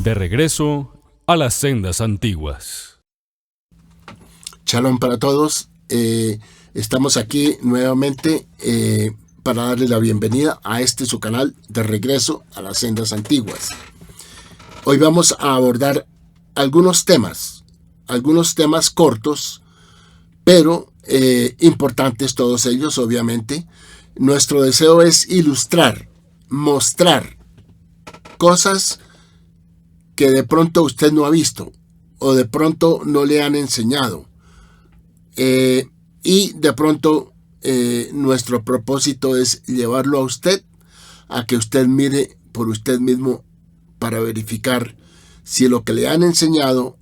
De regreso a las sendas antiguas. Shalom para todos. Estamos aquí nuevamente para darle la bienvenida a su canal de regreso a las sendas antiguas. Hoy vamos a abordar algunos temas cortos, pero importantes todos ellos, obviamente. Nuestro deseo es ilustrar, mostrar cosas que de pronto usted no ha visto o de pronto no le han enseñado. Y de pronto nuestro propósito es llevarlo a usted a que usted mire por usted mismo para verificar si lo que le han enseñado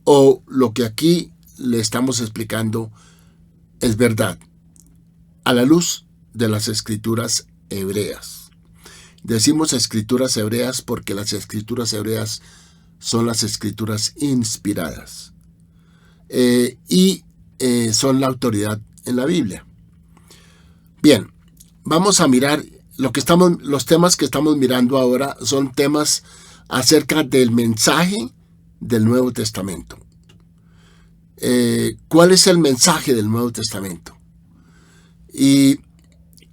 o lo que aquí le estamos explicando es verdad, a la luz de las escrituras hebreas. Decimos escrituras hebreas porque las escrituras hebreas son las escrituras inspiradas y son la autoridad en la Biblia. Bien, vamos a mirar los temas que estamos mirando ahora son temas acerca del mensaje del Nuevo Testamento. ¿Cuál es el mensaje del Nuevo Testamento? Y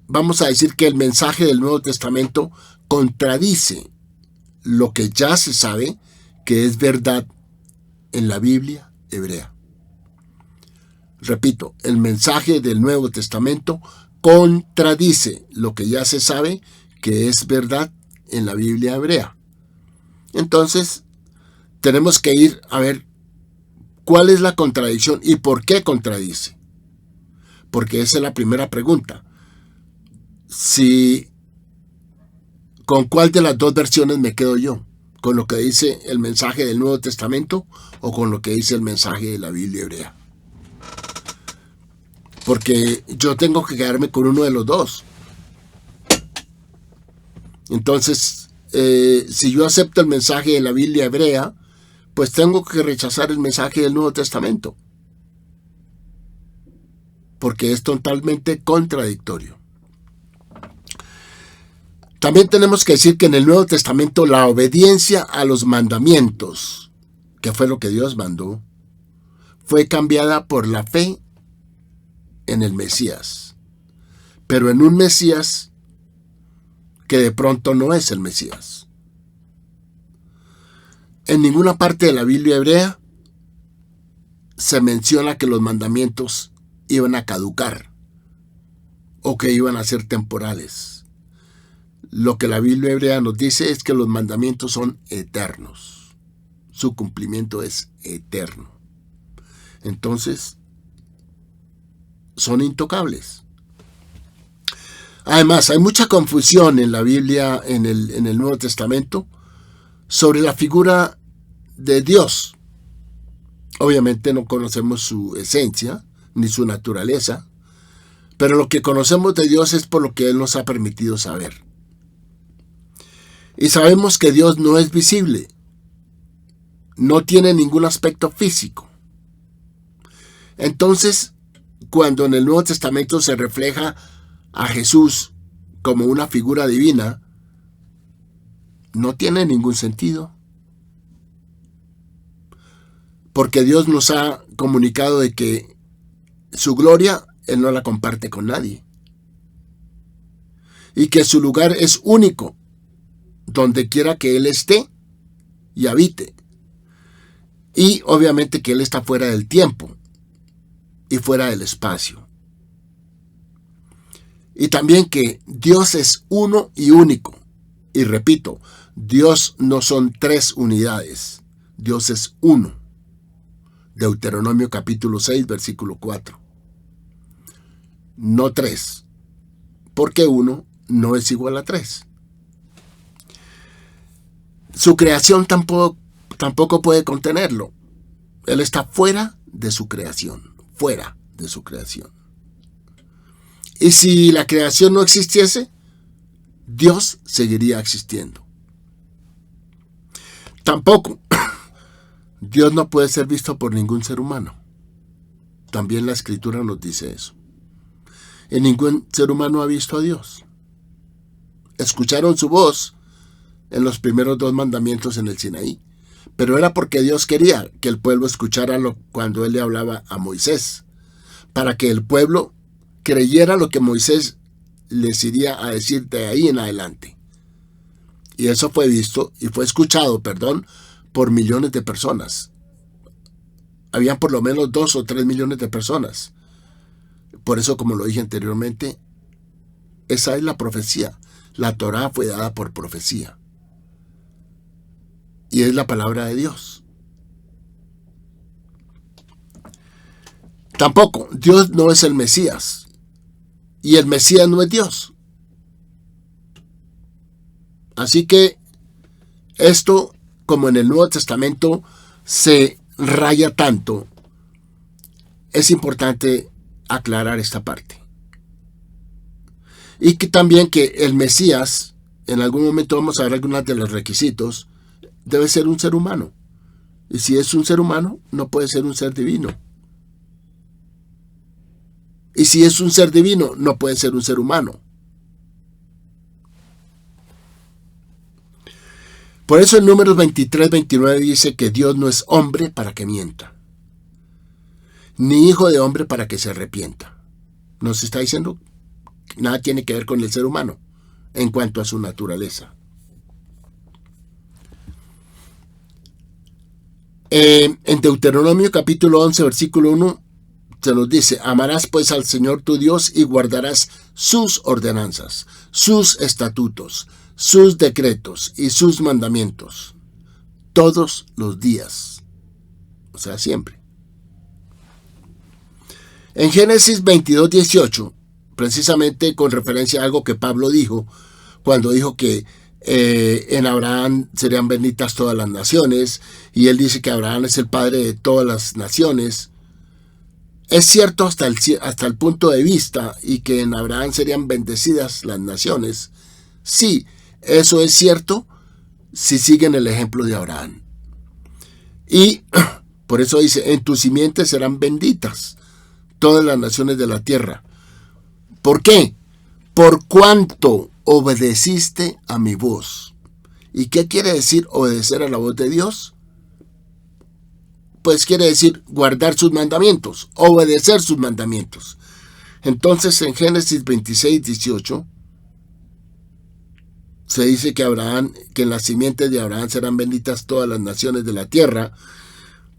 vamos a decir que el mensaje del Nuevo Testamento contradice lo que ya se sabe que es verdad en la Biblia hebrea. Repito, el mensaje del Nuevo Testamento contradice lo que ya se sabe que es verdad en la Biblia hebrea. Entonces, tenemos que ir a ver cuál es la contradicción y por qué contradice. Porque esa es la primera pregunta. ¿Con cuál de las dos versiones me quedo yo? ¿Con lo que dice el mensaje del Nuevo Testamento o con lo que dice el mensaje de la Biblia hebrea? Porque yo tengo que quedarme con uno de los dos. Entonces, si yo acepto el mensaje de la Biblia hebrea, pues tengo que rechazar el mensaje del Nuevo Testamento. Porque es totalmente contradictorio. También tenemos que decir que en el Nuevo Testamento la obediencia a los mandamientos, que fue lo que Dios mandó, fue cambiada por la fe en el Mesías. Pero en un Mesías que de pronto no es el Mesías. En ninguna parte de la Biblia hebrea se menciona que los mandamientos iban a caducar o que iban a ser temporales. Lo que la Biblia hebrea nos dice es que los mandamientos son eternos. Su cumplimiento es eterno. Entonces, son intocables. Además, hay mucha confusión en la Biblia, en el Nuevo Testamento, sobre la figura de Dios. Obviamente no conocemos su esencia, ni su naturaleza, pero lo que conocemos de Dios es por lo que Él nos ha permitido saber. Y sabemos que Dios no es visible, no tiene ningún aspecto físico. Entonces, cuando en el Nuevo Testamento se refleja a Jesús como una figura divina, no tiene ningún sentido. Porque Dios nos ha comunicado de que su gloria Él no la comparte con nadie. Y que su lugar es único, donde quiera que Él esté y habite. Y obviamente que Él está fuera del tiempo y fuera del espacio. Y también que Dios es uno y único. Y repito, Dios no son tres unidades. Dios es uno. Deuteronomio capítulo 6, versículo 4. No tres. Porque uno no es igual a tres. Su creación tampoco puede contenerlo. Él está fuera de su creación. Fuera de su creación. Y si la creación no existiese, Dios seguiría existiendo. Tampoco, Dios no puede ser visto por ningún ser humano. También la Escritura nos dice eso. Y ningún ser humano ha visto a Dios. Escucharon su voz en los primeros 2 mandamientos en el Sinaí. Pero era porque Dios quería que el pueblo escuchara cuando Él le hablaba a Moisés, para que el pueblo creyera lo que Moisés les iría a decir de ahí en adelante. Y eso fue visto y fue escuchado, por millones de personas. Habían por lo menos 2 o 3 millones de personas. Por eso, como lo dije anteriormente, esa es la profecía. La Torá fue dada por profecía. Y es la palabra de Dios. Tampoco, Dios no es el Mesías. Y el Mesías no es Dios. Así que esto, como en el Nuevo Testamento se raya tanto, es importante aclarar esta parte. Y que también que el Mesías, en algún momento vamos a ver algunos de los requisitos, debe ser un ser humano. Y si es un ser humano, no puede ser un ser divino. Y si es un ser divino, no puede ser un ser humano. Por eso en Números 23-29 dice que Dios no es hombre para que mienta, ni hijo de hombre para que se arrepienta. Nos está diciendo que nada tiene que ver con el ser humano en cuanto a su naturaleza. En Deuteronomio capítulo 11, versículo 1, se nos dice: amarás pues al Señor tu Dios y guardarás sus ordenanzas, sus estatutos, sus decretos y sus mandamientos todos los días, o sea, siempre. En Génesis 22:18, precisamente con referencia a algo que Pablo dijo, cuando dijo que en Abraham serían benditas todas las naciones, y él dice que Abraham es el padre de todas las naciones. Es cierto hasta el punto de vista, y que en Abraham serían bendecidas las naciones. Sí, eso es cierto si siguen el ejemplo de Abraham. Y por eso dice: en tus simientes serán benditas todas las naciones de la tierra. ¿Por qué? Por cuanto obedeciste a mi voz. ¿Y qué quiere decir obedecer a la voz de Dios? Pues quiere decir guardar sus mandamientos, obedecer sus mandamientos. Entonces en Génesis 26:18 se dice que en las simientes de Abraham serán benditas todas las naciones de la tierra,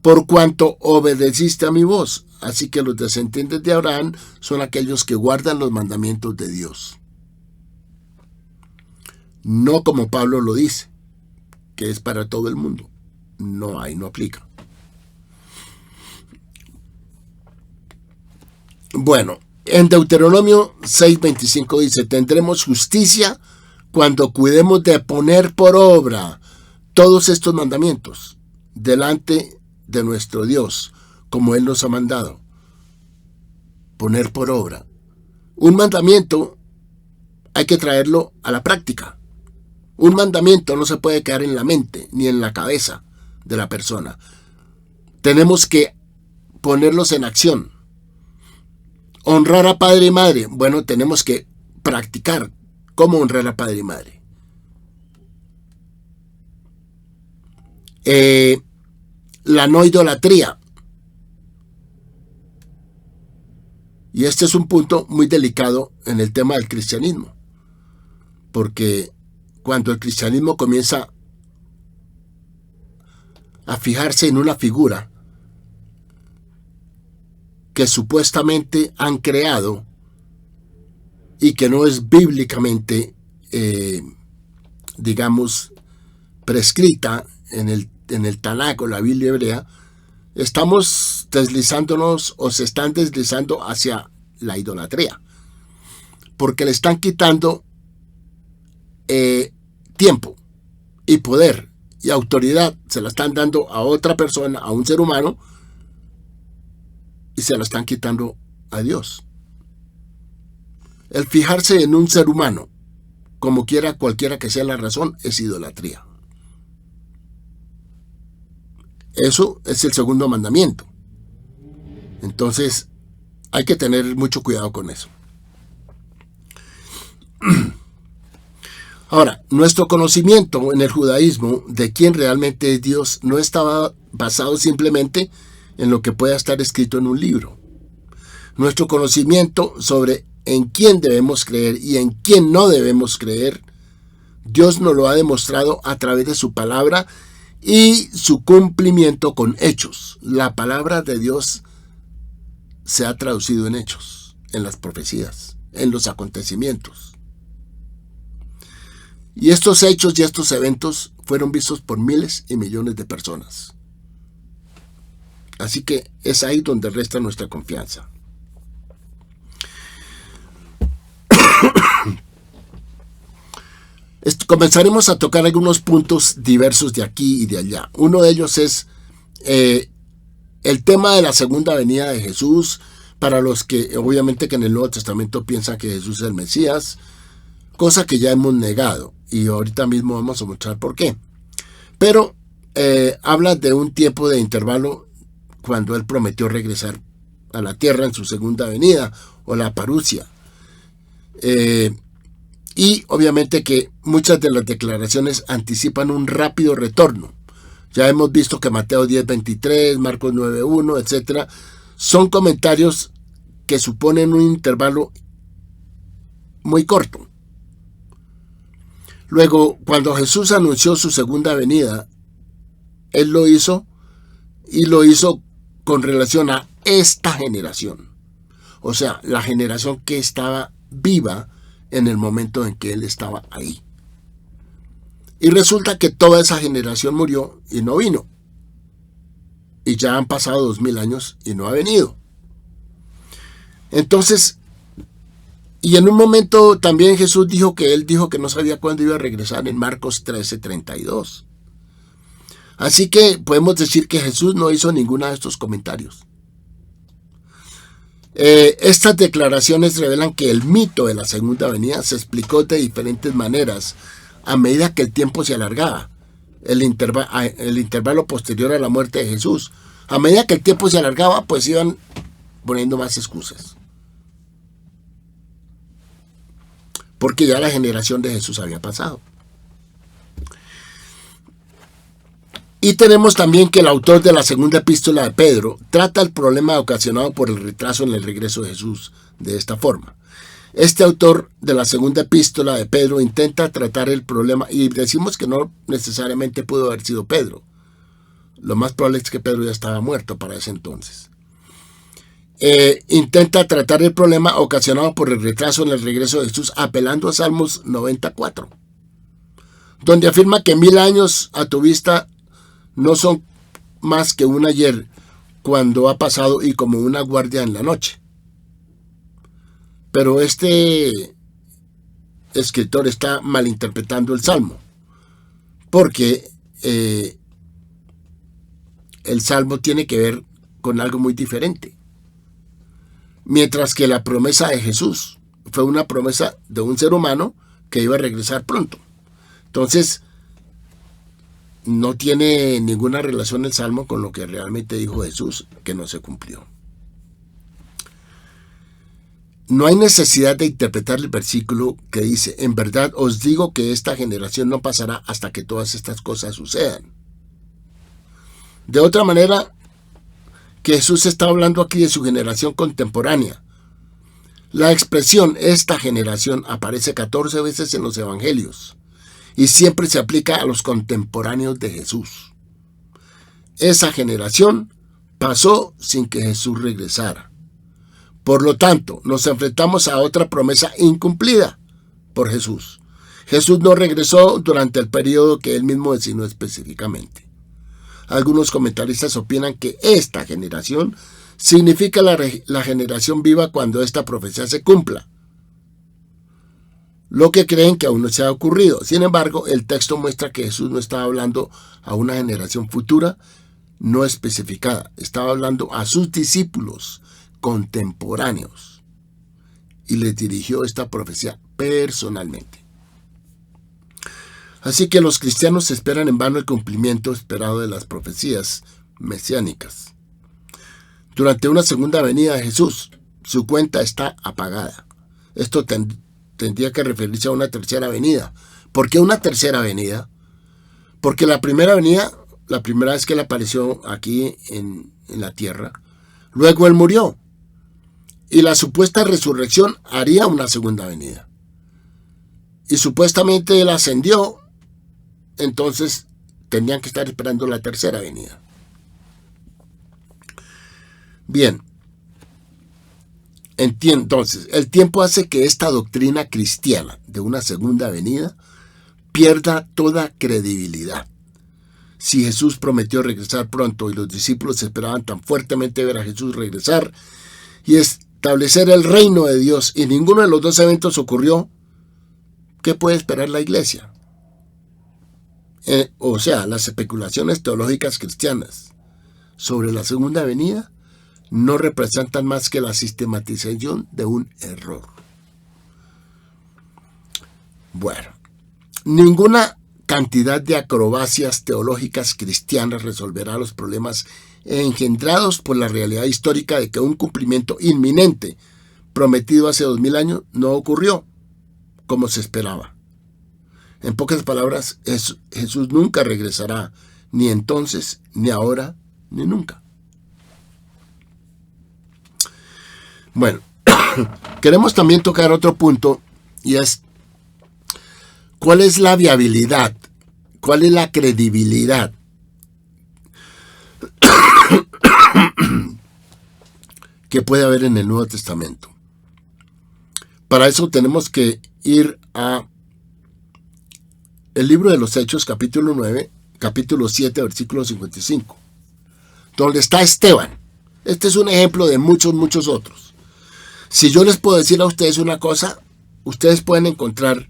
por cuanto obedeciste a mi voz. Así que los descendientes de Abraham son aquellos que guardan los mandamientos de Dios. No como Pablo lo dice, que es para todo el mundo. No, ahí no aplica. Bueno, en Deuteronomio 6:25 dice: tendremos justicia cuando cuidemos de poner por obra todos estos mandamientos delante de nuestro Dios, como Él nos ha mandado. Poner por obra. Un mandamiento hay que traerlo a la práctica. Un mandamiento no se puede quedar en la mente ni en la cabeza de la persona. Tenemos que ponerlos en acción. Honrar a padre y madre. Bueno, tenemos que practicar cómo honrar a padre y madre. La no idolatría. Y este es un punto muy delicado en el tema del cristianismo. Porque cuando el cristianismo comienza a fijarse en una figura que supuestamente han creado y que no es bíblicamente, prescrita en el Tanaj o la Biblia hebrea, estamos deslizándonos o se están deslizando hacia la idolatría, porque le están quitando tiempo y poder y autoridad, se la están dando a otra persona, a un ser humano, y se la están quitando a Dios. El fijarse en un ser humano, como quiera, cualquiera que sea la razón, es idolatría. Eso es el segundo mandamiento. Entonces, hay que tener mucho cuidado con eso. Ahora, Nuestro conocimiento en el judaísmo de quién realmente es Dios no estaba basado simplemente en lo que pueda estar escrito en un libro. Nuestro conocimiento sobre en quién debemos creer y en quién no debemos creer, Dios nos lo ha demostrado a través de su palabra y su cumplimiento con hechos. La palabra de Dios se ha traducido en hechos, en las profecías, en los acontecimientos. Y estos hechos y estos eventos fueron vistos por miles y millones de personas. Así que es ahí donde resta nuestra confianza. Comenzaremos a tocar algunos puntos diversos de aquí y de allá. Uno de ellos es el tema de la segunda venida de Jesús, para los que obviamente que en el Nuevo Testamento piensan que Jesús es el Mesías, cosa que ya hemos negado y ahorita mismo vamos a mostrar por qué. Pero habla de un tiempo de intervalo cuando él prometió regresar a la tierra en su segunda venida o la parusia. Y obviamente que muchas de las declaraciones anticipan un rápido retorno. Ya hemos visto que Mateo 10:23, Marcos 9:1, etc. son comentarios que suponen un intervalo muy corto. Luego, cuando Jesús anunció su segunda venida, él lo hizo y lo hizo con relación a esta generación. O sea, la generación que estaba viva en el momento en que él estaba ahí. Y resulta que toda esa generación murió y no vino. Y ya han pasado 2000 años y no ha venido. Entonces, y en un momento también Jesús dijo que no sabía cuándo iba a regresar en Marcos 13:32. Así que podemos decir que Jesús no hizo ninguno de estos comentarios. Estas declaraciones revelan que el mito de la segunda venida se explicó de diferentes maneras a medida que el tiempo se alargaba, el intervalo posterior a la muerte de Jesús. A medida que el tiempo se alargaba, pues iban poniendo más excusas, porque ya la generación de Jesús había pasado. Y tenemos también que el autor de la segunda epístola de Pedro trata el problema ocasionado por el retraso en el regreso de Jesús de esta forma. Este autor de la segunda epístola de Pedro intenta tratar el problema, y decimos que no necesariamente pudo haber sido Pedro. Lo más probable es que Pedro ya estaba muerto para ese entonces. Intenta tratar el problema ocasionado por el retraso en el regreso de Jesús apelando a Salmos 94, donde afirma que 1000 años a tu vista no son más que un ayer cuando ha pasado y como una guardia en la noche. Pero este escritor está malinterpretando el Salmo, porque el Salmo tiene que ver con algo muy diferente. Mientras que la promesa de Jesús fue una promesa de un ser humano que iba a regresar pronto. Entonces, no tiene ninguna relación el Salmo con lo que realmente dijo Jesús, que no se cumplió. No hay necesidad de interpretar el versículo que dice: en verdad os digo que esta generación no pasará hasta que todas estas cosas sucedan. De otra manera, que Jesús está hablando aquí de su generación contemporánea. La expresión esta generación aparece 14 veces en los evangelios y siempre se aplica a los contemporáneos de Jesús. Esa generación pasó sin que Jesús regresara. Por lo tanto, nos enfrentamos a otra promesa incumplida por Jesús. Jesús no regresó durante el periodo que él mismo designó específicamente. Algunos comentaristas opinan que esta generación significa la generación viva cuando esta profecía se cumpla, lo que creen que aún no se ha ocurrido. Sin embargo, el texto muestra que Jesús no estaba hablando a una generación futura no especificada, estaba hablando a sus discípulos contemporáneos y les dirigió esta profecía personalmente. Así que los cristianos esperan en vano el cumplimiento esperado de las profecías mesiánicas. Durante una segunda venida de Jesús, su cuenta está apagada. Esto tendría que referirse a una tercera venida. ¿Por qué una tercera venida? Porque la primera venida, la primera vez que él apareció aquí en la tierra, luego él murió. Y la supuesta resurrección haría una segunda venida. Y supuestamente él ascendió, entonces tendrían que estar esperando la tercera venida. Bien. Entonces, el tiempo hace que esta doctrina cristiana de una segunda venida pierda toda credibilidad. Si Jesús prometió regresar pronto y los discípulos esperaban tan fuertemente ver a Jesús regresar y establecer el reino de Dios, y ninguno de los dos eventos ocurrió, ¿qué puede esperar la iglesia? O sea, las especulaciones teológicas cristianas sobre la segunda venida no representan más que la sistematización de un error. Bueno, ninguna cantidad de acrobacias teológicas cristianas resolverá los problemas engendrados por la realidad histórica de que un cumplimiento inminente prometido hace 2000 años no ocurrió como se esperaba. En pocas palabras, Jesús nunca regresará, ni entonces, ni ahora, ni nunca. Bueno, queremos también tocar otro punto, y es ¿cuál es la viabilidad? ¿Cuál es la credibilidad que puede haber en el Nuevo Testamento? Para eso tenemos que ir a el libro de los Hechos, capítulo 9, capítulo 7, versículo 55, donde está Esteban. Este es un ejemplo de muchos otros. Si yo les puedo decir a ustedes una cosa, ustedes pueden encontrar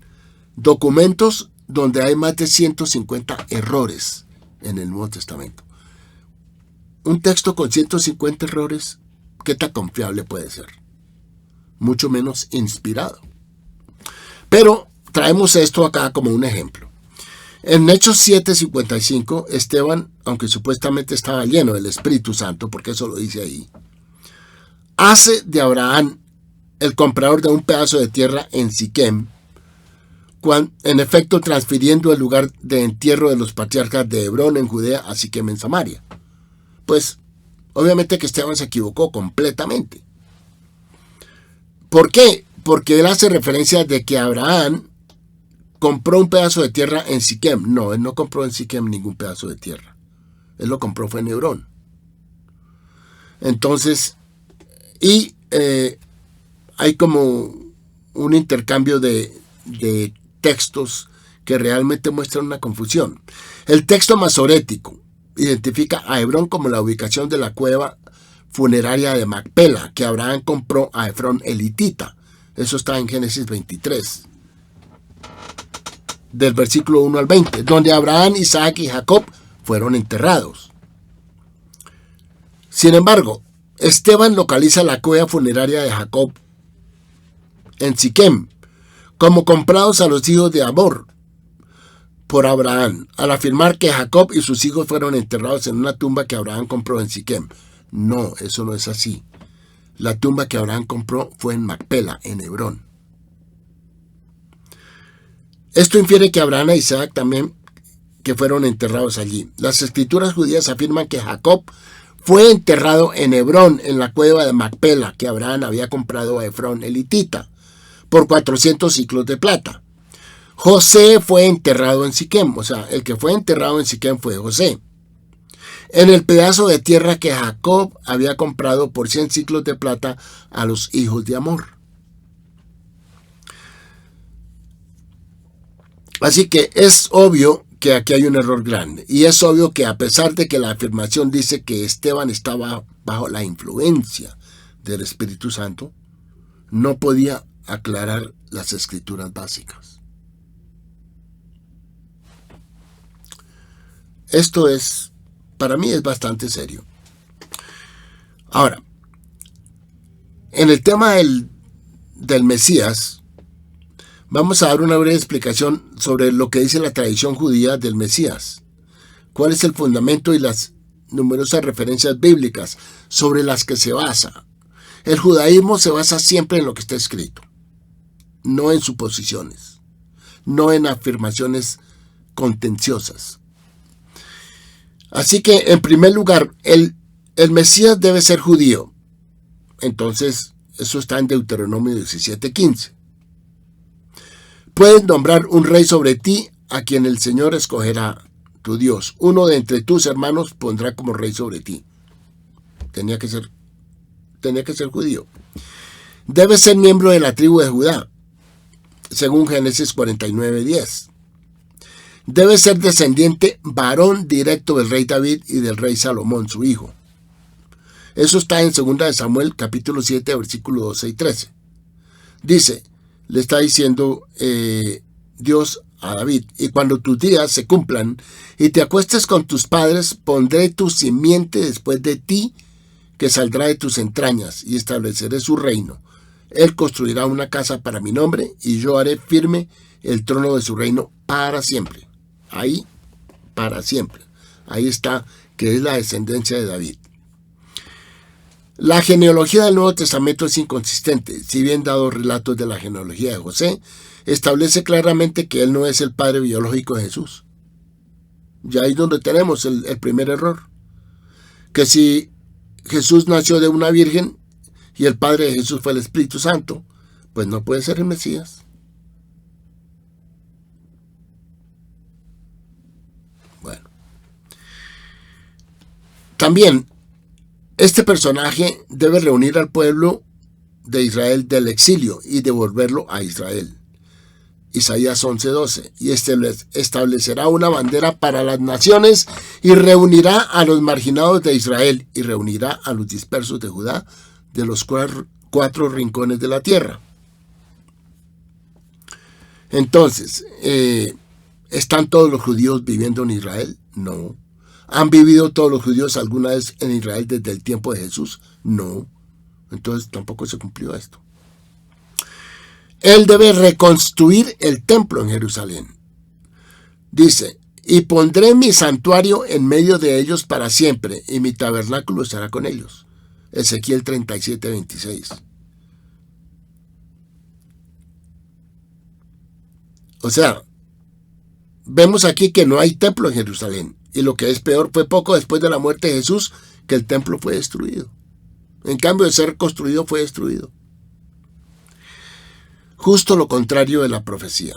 documentos donde hay más de 150 errores en el Nuevo Testamento. Un texto con 150 errores, ¿qué tan confiable puede ser? Mucho menos inspirado. Pero traemos esto acá como un ejemplo. En Hechos 7:55, Esteban, aunque supuestamente estaba lleno del Espíritu Santo, porque eso lo dice ahí, hace de Abraham el comprador de un pedazo de tierra en Siquem, en efecto transfiriendo el lugar de entierro de los patriarcas de Hebrón en Judea a Siquem en Samaria. Pues, obviamente que Esteban se equivocó completamente. ¿Por qué? Porque él hace referencia de que Abraham compró un pedazo de tierra en Siquem. No, él no compró en Siquem ningún pedazo de tierra. Él lo compró fue en Hebrón. Entonces, hay como un intercambio de textos que realmente muestran una confusión. El texto masorético identifica a Hebrón como la ubicación de la cueva funeraria de Macpela, que Abraham compró a Efrón elitita. Eso está en Génesis 23, del versículo 1 al 20, donde Abraham, Isaac y Jacob fueron enterrados. Sin embargo, Esteban localiza la cueva funeraria de Jacob en Siquem como comprados a los hijos de Hamor por Abraham, al afirmar que Jacob y sus hijos fueron enterrados en una tumba que Abraham compró en Siquem. No, eso no es así. La tumba que Abraham compró fue en Macpela, en Hebrón. Esto infiere que Abraham e Isaac también que fueron enterrados allí. Las escrituras judías afirman que Jacob fue enterrado en Hebrón, en la cueva de Macpela, que Abraham había comprado a Efrón elitita, por 400 ciclos de plata. José fue enterrado en Siquem, o sea, el que fue enterrado en Siquem fue José, en el pedazo de tierra que Jacob había comprado por 100 ciclos de plata a los hijos de Hamor. Así que es obvio que aquí hay un error grande, y es obvio que a pesar de que la afirmación dice que Esteban estaba bajo la influencia del Espíritu Santo, no podía aclarar las escrituras básicas. Esto es, para mí es bastante serio. Ahora, en el tema del Mesías, vamos a dar una breve explicación sobre lo que dice la tradición judía del Mesías. ¿Cuál es el fundamento y las numerosas referencias bíblicas sobre las que se basa? El judaísmo se basa siempre en lo que está escrito. no en suposiciones, no en afirmaciones contenciosas. Así que, en primer lugar, el Mesías debe ser judío. Entonces, eso está en Deuteronomio 17:15. Puedes nombrar un rey sobre ti, a quien el Señor escogerá, tu Dios. Uno de entre tus hermanos pondrá como rey sobre ti. Tenía que ser judío. Debe ser miembro de la tribu de Judá, según Génesis 49:10. Debe ser descendiente varón directo del rey David y del rey Salomón, su hijo. Eso está en 2 de Samuel, capítulo 7, versículos 12 y 13. Dice, le está diciendo Dios a David: y cuando tus días se cumplan y te acuestes con tus padres, pondré tu simiente después de ti, que saldrá de tus entrañas, y estableceré su reino. Él construirá una casa para mi nombre, y yo haré firme el trono de su reino para siempre. Ahí, para siempre. Ahí está, que es la descendencia de David. La genealogía del Nuevo Testamento es inconsistente. Si bien dado relatos de la genealogía de José, establece claramente que él no es el padre biológico de Jesús. Ya ahí es donde tenemos el primer error. Que si Jesús nació de una virgen y el padre de Jesús fue el Espíritu Santo, pues no puede ser el Mesías. Bueno. También, este personaje debe reunir al pueblo de Israel del exilio y devolverlo a Israel. Isaías 11:12. Y establecerá una bandera para las naciones y reunirá a los marginados de Israel y reunirá a los dispersos de Judá de los cuatro rincones de la tierra. Entonces, ¿están todos los judíos viviendo en Israel? No. ¿Han vivido todos los judíos alguna vez en Israel desde el tiempo de Jesús? No. Entonces tampoco se cumplió esto. Él debe reconstruir el templo en Jerusalén. Dice, y pondré mi santuario en medio de ellos para siempre, y mi tabernáculo estará con ellos. Ezequiel 37:26. O sea, vemos aquí que no hay templo en Jerusalén. Y lo que es peor, fue poco después de la muerte de Jesús que el templo fue destruido. En cambio de ser construido, fue destruido. Justo lo contrario de la profecía.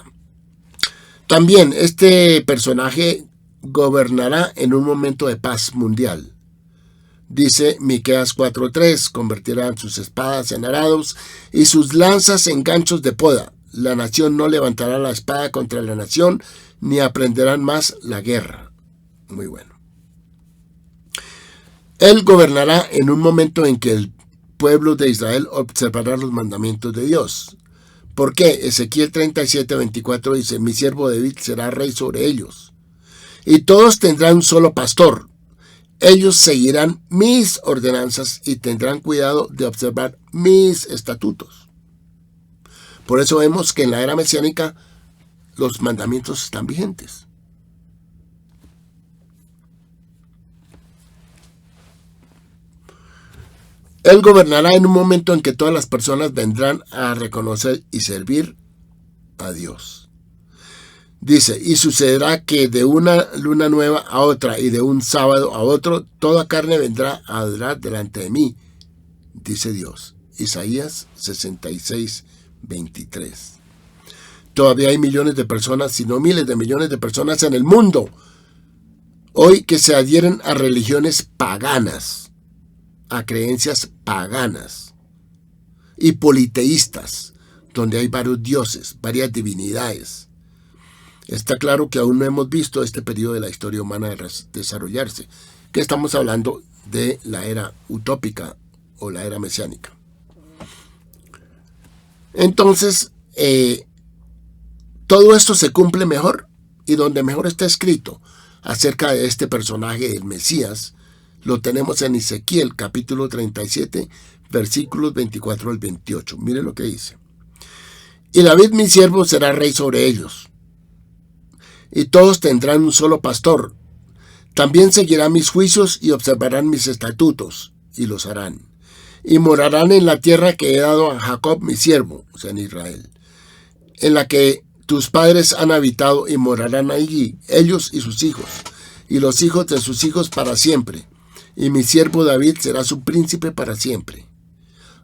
También este personaje gobernará en un momento de paz mundial. Dice Miqueas 4:3, convertirán sus espadas en arados y sus lanzas en ganchos de poda. La nación no levantará la espada contra la nación, ni aprenderán más la guerra. Muy bueno. Él gobernará en un momento en que el pueblo de Israel observará los mandamientos de Dios. ¿Por qué? Ezequiel 37:24 dice, mi siervo David será rey sobre ellos. Y todos tendrán un solo pastor. Ellos seguirán mis ordenanzas y tendrán cuidado de observar mis estatutos. Por eso vemos que en la era mesiánica los mandamientos están vigentes. Él gobernará en un momento en que todas las personas vendrán a reconocer y servir a Dios. Dice, y sucederá que de una luna nueva a otra y de un sábado a otro, toda carne vendrá a adorar delante de mí, dice Dios. Isaías 66:23. Todavía hay millones de personas, si no miles de millones de personas en el mundo, hoy que se adhieren a religiones paganas, a creencias paganas y politeístas, donde hay varios dioses, varias divinidades. Está claro que aún no hemos visto este periodo de la historia humana desarrollarse, que estamos hablando de la era utópica o la era mesiánica. Entonces, todo esto se cumple mejor, y donde mejor está escrito acerca de este personaje del Mesías, lo tenemos en Ezequiel capítulo 37, versículos 24 al 28. Mire lo que dice. Y David mi siervo será rey sobre ellos, y todos tendrán un solo pastor. También seguirán mis juicios y observarán mis estatutos, y los harán. Y morarán en la tierra que he dado a Jacob mi siervo, o sea, en Israel. en la que tus padres han habitado y morarán allí, ellos y sus hijos, y los hijos de sus hijos para siempre, y mi siervo David será su príncipe para siempre.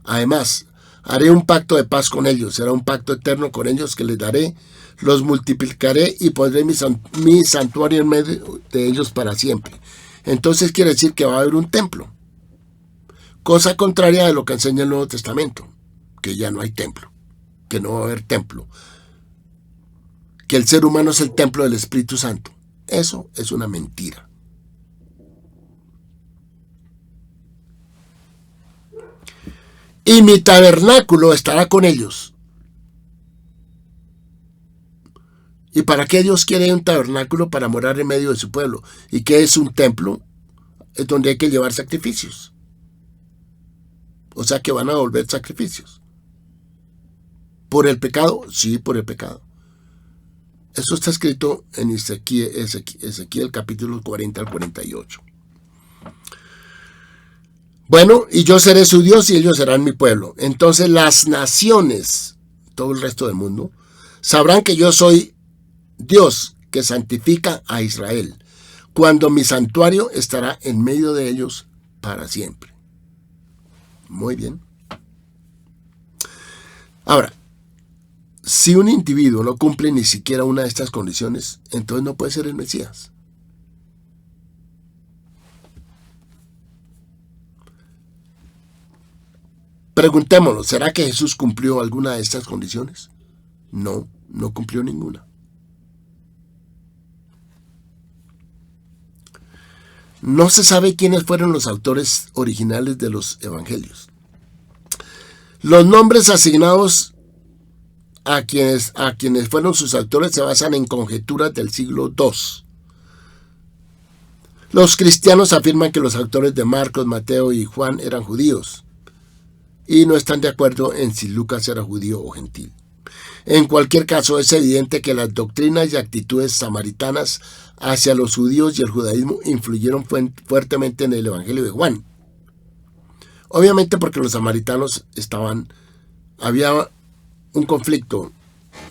Además, haré un pacto de paz con ellos, será un pacto eterno con ellos que les daré, los multiplicaré y pondré mi santuario en medio de ellos para siempre. Entonces quiere decir que va a haber un templo, cosa contraria de lo que enseña el Nuevo Testamento, que ya no hay templo, que no va a haber templo, que el ser humano es el templo del Espíritu Santo. Eso es una mentira. Y mi tabernáculo estará con ellos. ¿Y para qué Dios quiere un tabernáculo? Para morar en medio de su pueblo. ¿Y qué es un templo? Es donde hay que llevar sacrificios. O sea que van a volver sacrificios. ¿Por el pecado? Sí, por el pecado. Eso está escrito en Ezequiel capítulo 40 al 48. Bueno, y yo seré su Dios y ellos serán mi pueblo. Entonces las naciones, todo el resto del mundo, sabrán que yo soy Dios que santifica a Israel, cuando mi santuario estará en medio de ellos para siempre. Muy bien. Ahora, si un individuo no cumple ni siquiera una de estas condiciones, entonces no puede ser el Mesías. Preguntémonos, ¿será que Jesús cumplió alguna de estas condiciones? No, no cumplió ninguna. No se sabe quiénes fueron los autores originales de los evangelios. Los nombres asignados a quienes fueron sus autores se basan en conjeturas del siglo II. Los cristianos afirman que los autores de Marcos, Mateo y Juan eran judíos y no están de acuerdo en si Lucas era judío o gentil. En cualquier caso, es evidente que las doctrinas y actitudes samaritanas hacia los judíos y el judaísmo influyeron fuertemente en el Evangelio de Juan. Obviamente porque los samaritanos había un conflicto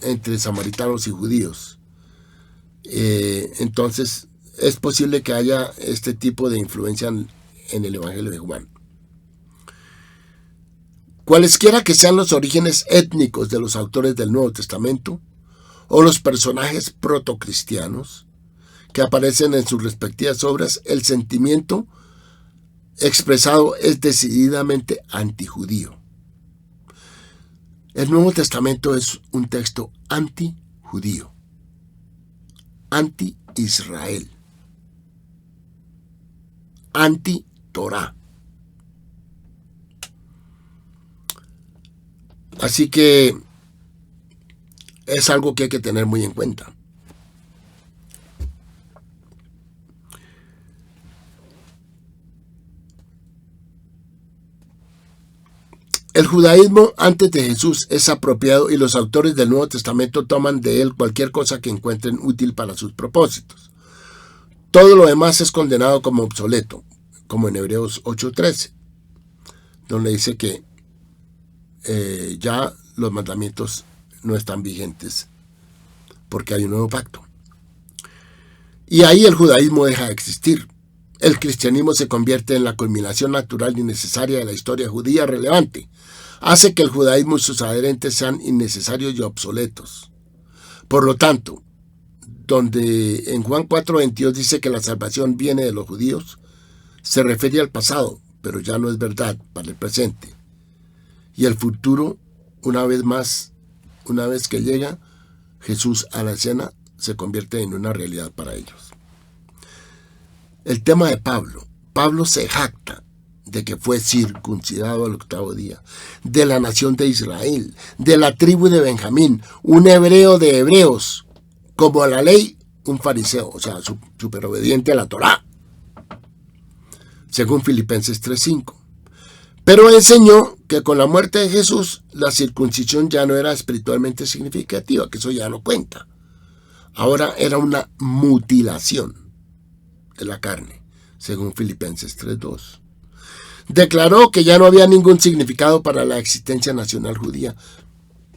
entre samaritanos y judíos. Entonces, es posible que haya este tipo de influencia en el Evangelio de Juan. Cualesquiera que sean los orígenes étnicos de los autores del Nuevo Testamento, o los personajes protocristianos que aparecen en sus respectivas obras, el sentimiento expresado es decididamente antijudío. El Nuevo Testamento es un texto antijudío, anti-Israel, anti-Torah. Así que es algo que hay que tener muy en cuenta. El judaísmo antes de Jesús es apropiado y los autores del Nuevo Testamento toman de él cualquier cosa que encuentren útil para sus propósitos. Todo lo demás es condenado como obsoleto, como en Hebreos 8:13, donde dice que ya los mandamientos no están vigentes porque hay un nuevo pacto. Y ahí el judaísmo deja de existir. El cristianismo se convierte en la culminación natural y necesaria de la historia judía relevante. Hace que el judaísmo y sus adherentes sean innecesarios y obsoletos. Por lo tanto, donde en Juan 4:22 dice que la salvación viene de los judíos, se refiere al pasado, pero ya no es verdad para el presente. Y el futuro, una vez que llega Jesús a la escena, se convierte en una realidad para ellos. El tema de Pablo se jacta de que fue circuncidado al 8º día, de la nación de Israel, de la tribu de Benjamín, un hebreo de hebreos, como a la ley, un fariseo, o sea, súper obediente a la Torá, según Filipenses 3:5. Pero enseñó que con la muerte de Jesús, la circuncisión ya no era espiritualmente significativa, que eso ya no cuenta. Ahora era una mutilación de la carne, según Filipenses 3:2. Declaró que ya no había ningún significado para la existencia nacional judía,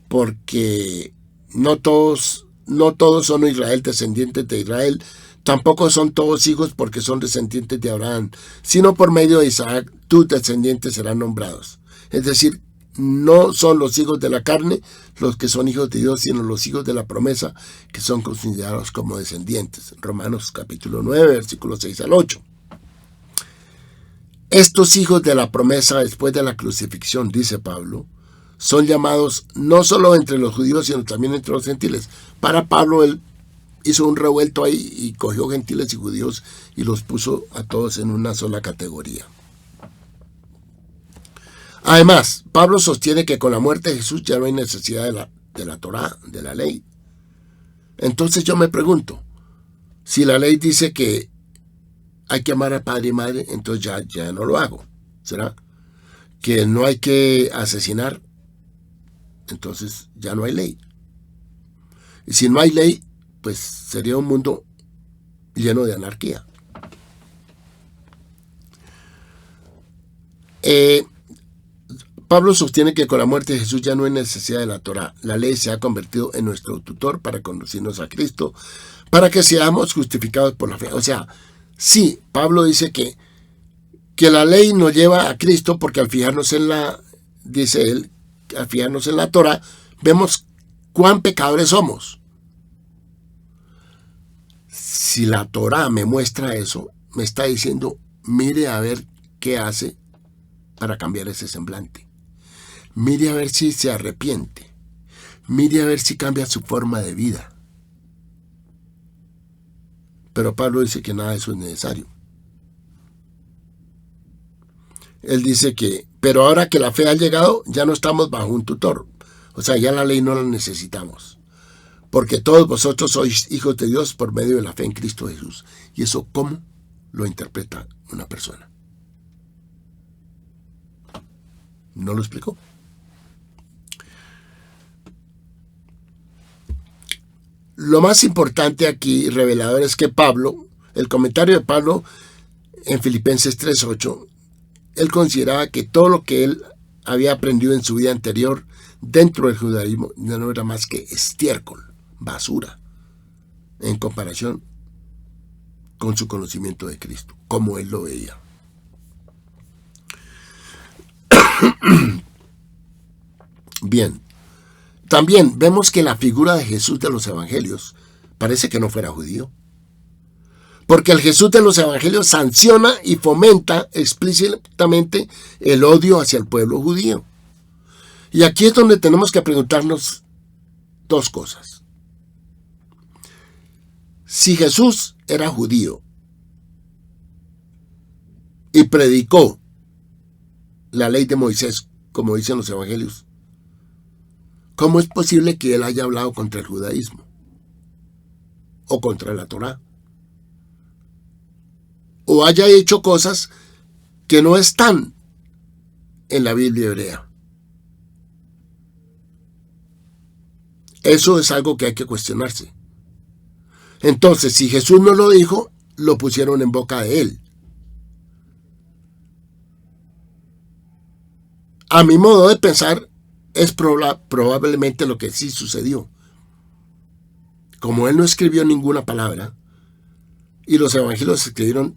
porque no todos son Israel, descendientes de Israel. Tampoco son todos hijos porque son descendientes de Abraham, sino por medio de Isaac tus descendientes serán nombrados. Es decir, no son los hijos de la carne los que son hijos de Dios, sino los hijos de la promesa que son considerados como descendientes. Romanos capítulo 9, versículos 6 al 8. Estos hijos de la promesa después de la crucifixión, dice Pablo, son llamados no solo entre los judíos, sino también entre los gentiles. Para Pablo, él hizo un revuelto ahí y cogió gentiles y judíos y los puso a todos en una sola categoría. Además, Pablo sostiene que con la muerte de Jesús ya no hay necesidad de la Torá, de la ley. Entonces yo me pregunto, si la ley dice que hay que amar a padre y madre, entonces ya no lo hago. ¿Será? Que no hay que asesinar, entonces ya no hay ley. Y si no hay ley, pues sería un mundo lleno de anarquía. Pablo sostiene que con la muerte de Jesús ya no hay necesidad de la Torá. La ley se ha convertido en nuestro tutor para conducirnos a Cristo, para que seamos justificados por la fe. O sea, sí, Pablo dice que la ley nos lleva a Cristo porque al fijarnos en dice él, al fijarnos en la Torá, vemos cuán pecadores somos. Si la Torá me muestra eso, me está diciendo, mire a ver qué hace para cambiar ese semblante. Mire a ver si se arrepiente. Mire a ver si cambia su forma de vida. Pero Pablo dice que nada de eso es necesario. Él dice que, pero ahora que la fe ha llegado, ya no estamos bajo un tutor. O sea, ya la ley no la necesitamos. Porque todos vosotros sois hijos de Dios por medio de la fe en Cristo Jesús. ¿Y eso cómo lo interpreta una persona? ¿No lo explicó? Lo más importante aquí, revelador, es que Pablo, el comentario de Pablo en Filipenses 3:8, él consideraba que todo lo que él había aprendido en su vida anterior dentro del judaísmo no era más que estiércol, basura, en comparación con su conocimiento de Cristo, como él lo veía. Bien, también vemos que la figura de Jesús de los evangelios parece que no fuera judío. Porque el Jesús de los evangelios sanciona y fomenta explícitamente el odio hacia el pueblo judío. Y aquí es donde tenemos que preguntarnos dos cosas. Si Jesús era judío y predicó la ley de Moisés, como dicen los evangelios, ¿cómo es posible que él haya hablado contra el judaísmo o contra la Torá? O haya hecho cosas que no están en la Biblia hebrea. Eso es algo que hay que cuestionarse. Entonces, si Jesús no lo dijo, lo pusieron en boca de él. A mi modo de pensar, es probablemente lo que sí sucedió. Como él no escribió ninguna palabra, y los evangelios se escribieron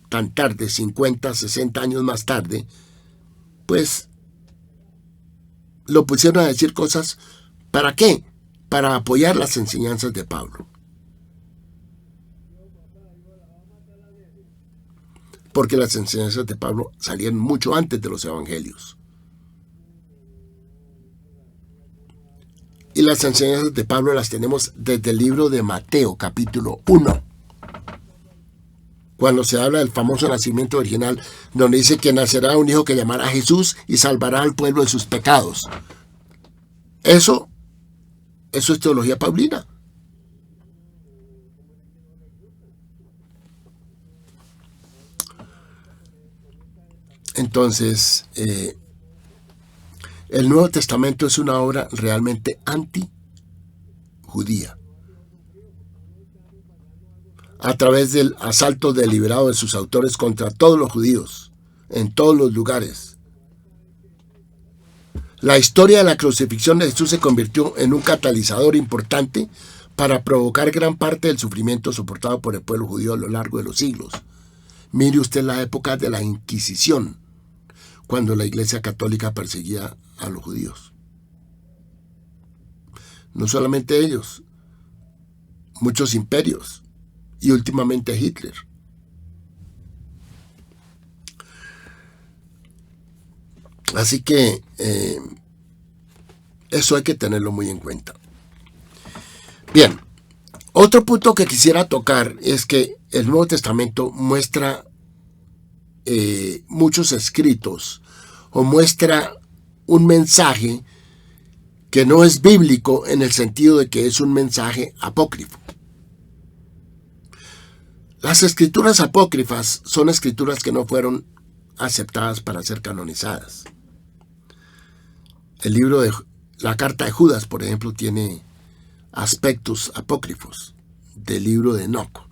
tan tarde, 50, 60 años más tarde, pues lo pusieron a decir cosas, ¿para qué? Para apoyar las enseñanzas de Pablo. Porque las enseñanzas de Pablo salieron mucho antes de los evangelios. Y las enseñanzas de Pablo las tenemos desde el libro de Mateo, capítulo 1. Cuando se habla del famoso nacimiento original, donde dice que nacerá un hijo que llamará Jesús y salvará al pueblo de sus pecados. Eso es teología paulina. Entonces, el Nuevo Testamento es una obra realmente anti-judía. A través del asalto deliberado de sus autores contra todos los judíos, en todos los lugares. La historia de la crucifixión de Jesús se convirtió en un catalizador importante para provocar gran parte del sufrimiento soportado por el pueblo judío a lo largo de los siglos. Mire usted la época de la Inquisición, cuando la Iglesia Católica perseguía a los judíos. No solamente ellos, muchos imperios y últimamente Hitler. Así que eso hay que tenerlo muy en cuenta. Bien, otro punto que quisiera tocar es que el Nuevo Testamento muestra muchos escritos o muestra un mensaje que no es bíblico en el sentido de que es un mensaje apócrifo. Las escrituras apócrifas son escrituras que no fueron aceptadas para ser canonizadas. El libro de la carta de Judas, por ejemplo, tiene aspectos apócrifos del libro de Enoc.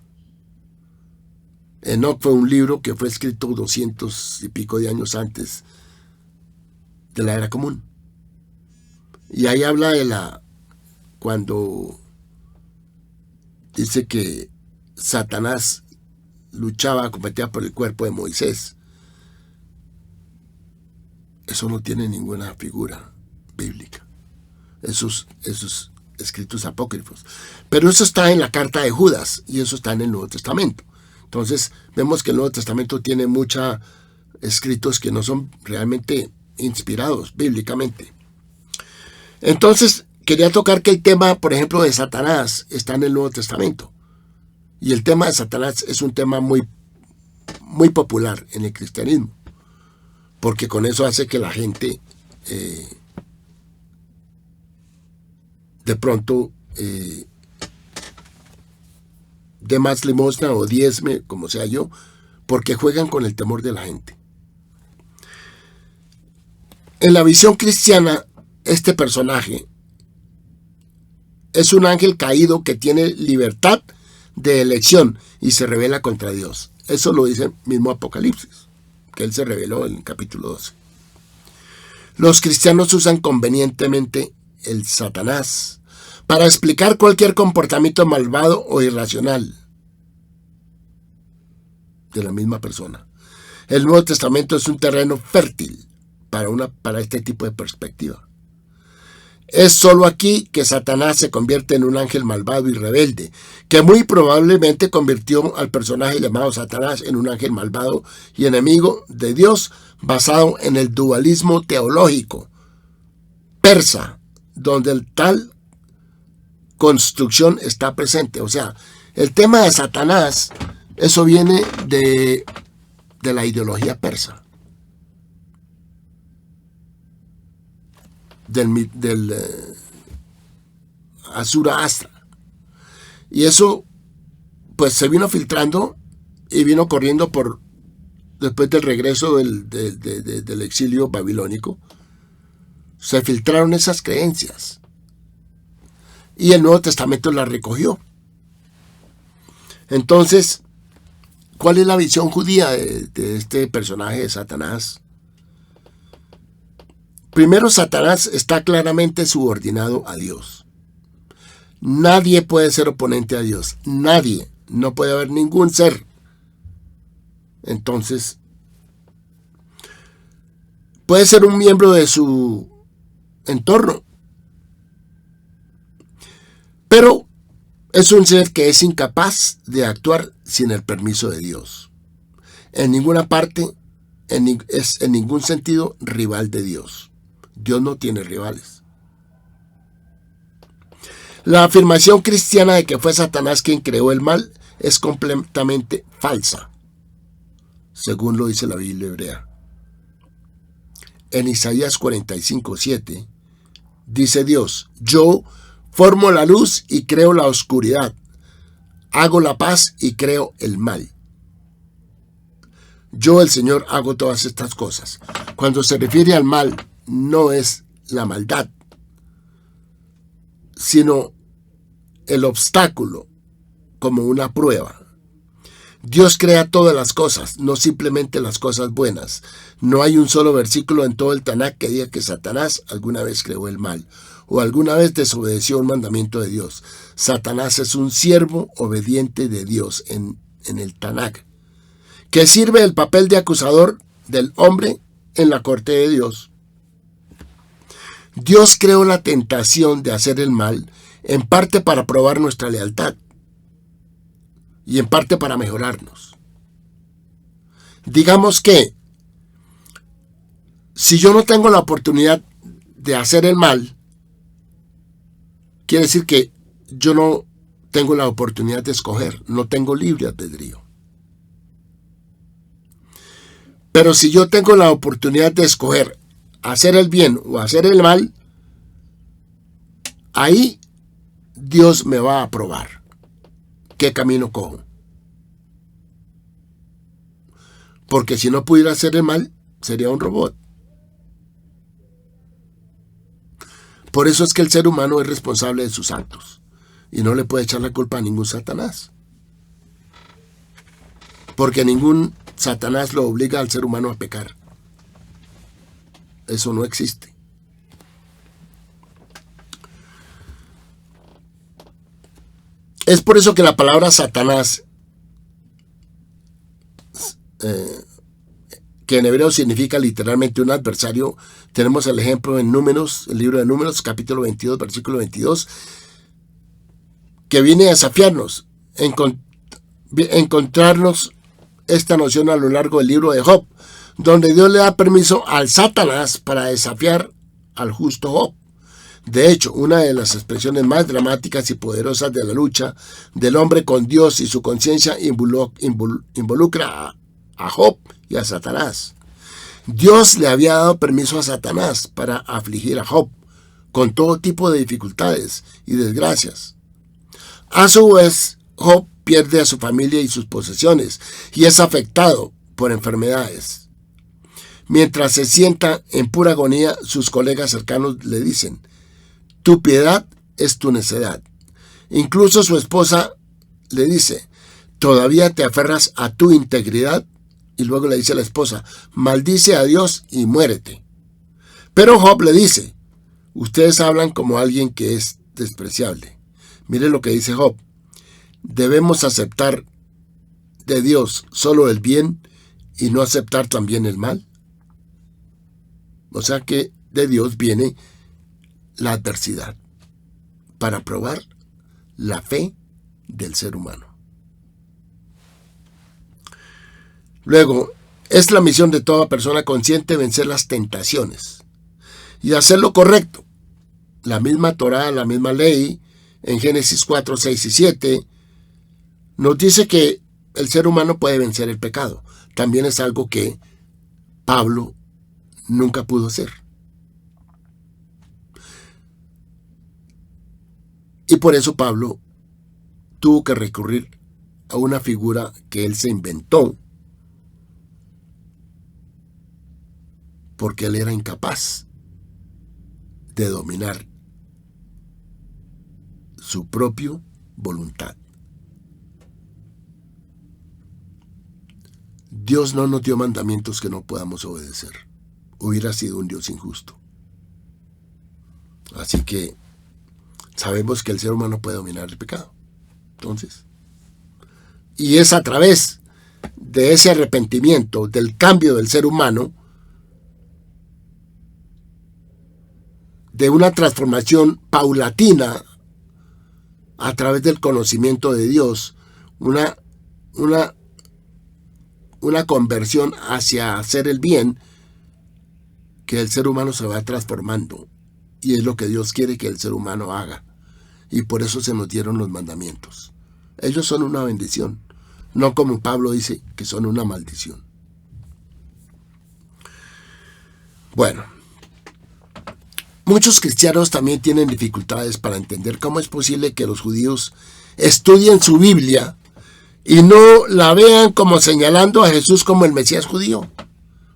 Enoc fue un libro que fue escrito 200 y pico de años antes de la era común. Y ahí habla de cuando dice que Satanás luchaba, competía por el cuerpo de Moisés. Eso no tiene ninguna figura bíblica. Esos escritos apócrifos. Pero eso está en la carta de Judas y eso está en el Nuevo Testamento. Entonces vemos que el Nuevo Testamento tiene muchos escritos que no son realmente inspirados bíblicamente. Entonces quería tocar que el tema, por ejemplo, de Satanás está en el Nuevo Testamento. Y el tema de Satanás es un tema muy, muy popular en el cristianismo. Porque con eso hace que la gente de pronto dé más limosna o diezme, como sea yo, porque juegan con el temor de la gente. En la visión cristiana, este personaje es un ángel caído que tiene libertad de elección y se rebela contra Dios. Eso lo dice el mismo Apocalipsis, que él se reveló en el capítulo 12. Los cristianos usan convenientemente el Satanás para explicar cualquier comportamiento malvado o irracional de la misma persona. El Nuevo Testamento es un terreno fértil para este tipo de perspectiva. Es solo aquí que Satanás se convierte en un ángel malvado y rebelde, que muy probablemente convirtió al personaje llamado Satanás en un ángel malvado y enemigo de Dios, basado en el dualismo teológico persa, donde tal construcción está presente. O sea, el tema de Satanás, eso viene de la ideología persa. Del Asura Astra. Y eso pues se vino filtrando y vino corriendo después del regreso del exilio babilónico. Se filtraron esas creencias y el Nuevo Testamento las recogió. Entonces, ¿cuál es la visión judía de este personaje de Satanás? Primero, Satanás está claramente subordinado a Dios. Nadie puede ser oponente a Dios. Nadie. No puede haber ningún ser. Entonces, puede ser un miembro de su entorno, pero es un ser que es incapaz de actuar sin el permiso de Dios. En ninguna parte, es en ningún sentido rival de Dios. Dios no tiene rivales. La afirmación cristiana de que fue Satanás quien creó el mal es completamente falsa, según lo dice la Biblia hebrea. En Isaías 45:7 dice Dios: yo formo la luz y creo la oscuridad, hago la paz y creo el mal. Yo, el Señor, hago todas estas cosas. Cuando se refiere al mal, no es la maldad, sino el obstáculo como una prueba. Dios crea todas las cosas, no simplemente las cosas buenas. No hay un solo versículo en todo el Tanaj que diga que Satanás alguna vez creó el mal o alguna vez desobedeció un mandamiento de Dios. Satanás es un siervo obediente de Dios en el Tanaj, que sirve el papel de acusador del hombre en la corte de Dios. Dios creó la tentación de hacer el mal, en parte para probar nuestra lealtad y en parte para mejorarnos. Digamos que si yo no tengo la oportunidad de hacer el mal, quiere decir que yo no tengo la oportunidad de escoger, no tengo libre albedrío. Pero si yo tengo la oportunidad de escoger hacer el bien o hacer el mal, ahí Dios me va a probar qué camino cojo. Porque si no pudiera hacer el mal, sería un robot. Por eso es que el ser humano es responsable de sus actos y no le puede echar la culpa a ningún Satanás. Porque ningún Satanás lo obliga al ser humano a pecar. Eso no existe. Es por eso que la palabra Satanás, que en hebreo significa literalmente un adversario, tenemos el ejemplo en Números, el libro de Números, capítulo 22, versículo 22, que viene a desafiarnos, encontrarnos esta noción a lo largo del libro de Job, donde Dios le da permiso al Satanás para desafiar al justo Job. De hecho, una de las expresiones más dramáticas y poderosas de la lucha del hombre con Dios y su conciencia involucra a Job y a Satanás. Dios le había dado permiso a Satanás para afligir a Job con todo tipo de dificultades y desgracias. A su vez, Job pierde a su familia y sus posesiones y es afectado por enfermedades. Mientras se sienta en pura agonía, sus colegas cercanos le dicen: tu piedad es tu necedad. Incluso su esposa le dice: ¿todavía te aferras a tu integridad? Y luego le dice a la esposa: maldice a Dios y muérete. Pero Job le dice: ustedes hablan como alguien que es despreciable. Mire lo que dice Job: debemos aceptar de Dios solo el bien y no aceptar también el mal. O sea que de Dios viene la adversidad para probar la fe del ser humano. Luego, es la misión de toda persona consciente vencer las tentaciones y hacer lo correcto. La misma Torá, la misma ley, en Génesis 4, 6 y 7, nos dice que el ser humano puede vencer el pecado. También es algo que Pablo nunca pudo hacer. Y por eso Pablo tuvo que recurrir a una figura que él se inventó, porque él era incapaz de dominar su propia voluntad. Dios no nos dio mandamientos que no podamos obedecer. Hubiera sido un Dios injusto. Así que sabemos que el ser humano puede dominar el pecado. Entonces, y es a través de ese arrepentimiento, del cambio del ser humano, de una transformación paulatina a través del conocimiento de Dios, una conversión hacia hacer el bien, que el ser humano se va transformando. Y es lo que Dios quiere que el ser humano haga. Y por eso se nos dieron los mandamientos. Ellos son una bendición, no como Pablo dice que son una maldición. Bueno, muchos cristianos también tienen dificultades para entender cómo es posible que los judíos estudien su Biblia y no la vean como señalando a Jesús como el Mesías judío.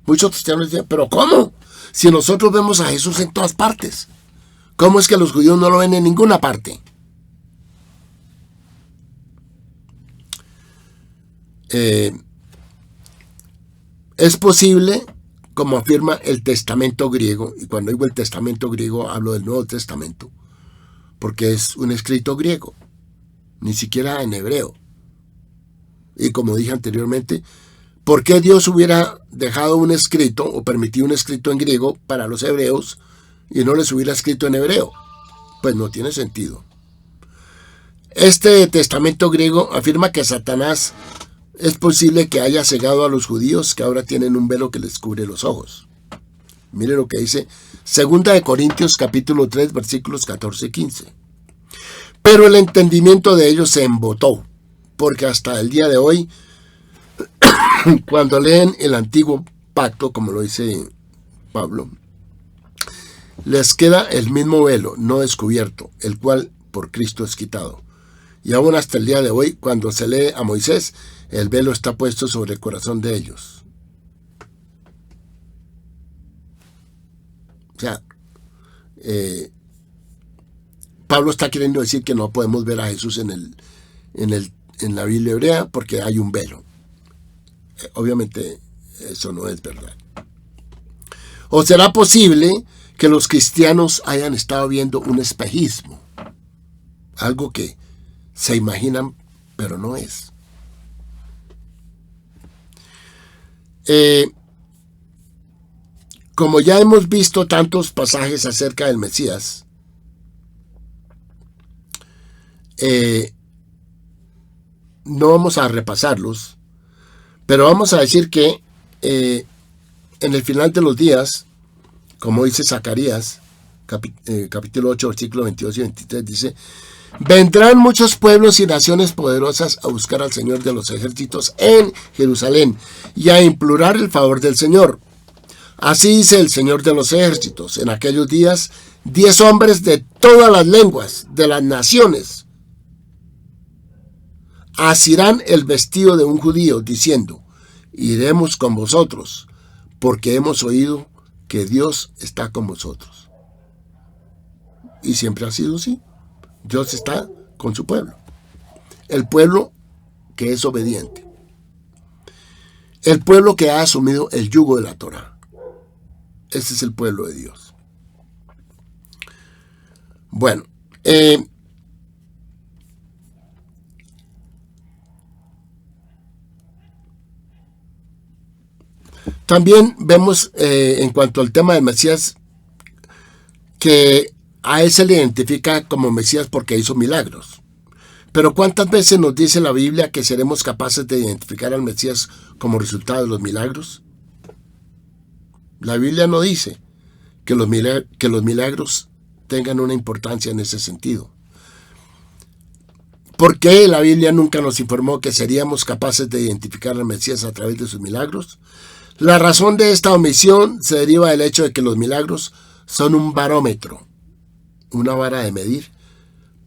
Muchos cristianos dicen: ¿pero cómo? Si nosotros vemos a Jesús en todas partes, ¿cómo es que los judíos no lo ven en ninguna parte? Es posible, como afirma el Testamento griego, y cuando digo el Testamento griego hablo del Nuevo Testamento, porque es un escrito griego, ni siquiera en hebreo. Y como dije anteriormente, ¿por qué Dios hubiera dejado un escrito o permitido un escrito en griego para los hebreos y no les hubiera escrito en hebreo? Pues no tiene sentido. Este Testamento griego afirma que Satanás es posible que haya cegado a los judíos que ahora tienen un velo que les cubre los ojos. Mire lo que dice 2 Corintios capítulo 3 versículos 14 y 15. Pero el entendimiento de ellos se embotó, porque hasta el día de hoy, cuando leen el antiguo pacto, como lo dice Pablo, les queda el mismo velo no descubierto, el cual por Cristo es quitado. Y aún hasta el día de hoy, cuando se lee a Moisés, el velo está puesto sobre el corazón de ellos. O sea, Pablo está queriendo decir que no podemos ver a Jesús en la Biblia hebrea porque hay un velo. Obviamente eso no es verdad. ¿O será posible que los cristianos hayan estado viendo un espejismo? Algo que se imaginan, pero no es. Como ya hemos visto tantos pasajes acerca del Mesías, no vamos a repasarlos, pero vamos a decir que en el final de los días, como dice Zacarías, capítulo 8, versículo 22 y 23, dice: vendrán muchos pueblos y naciones poderosas a buscar al Señor de los ejércitos en Jerusalén y a implorar el favor del Señor. Así dice el Señor de los ejércitos: en aquellos días 10 hombres de todas las lenguas, de las naciones, asirán el vestido de un judío, diciendo: iremos con vosotros, porque hemos oído que Dios está con vosotros. Y siempre ha sido así. Dios está con su pueblo. El pueblo que es obediente. El pueblo que ha asumido el yugo de la Torá. Ese es el pueblo de Dios. Bueno, también vemos en cuanto al tema del Mesías que a él se le identifica como Mesías porque hizo milagros. Pero ¿cuántas veces nos dice la Biblia que seremos capaces de identificar al Mesías como resultado de los milagros? La Biblia no dice que los milagros tengan una importancia en ese sentido. ¿Por qué la Biblia nunca nos informó que seríamos capaces de identificar al Mesías a través de sus milagros? La razón de esta omisión se deriva del hecho de que los milagros son un barómetro, una vara de medir,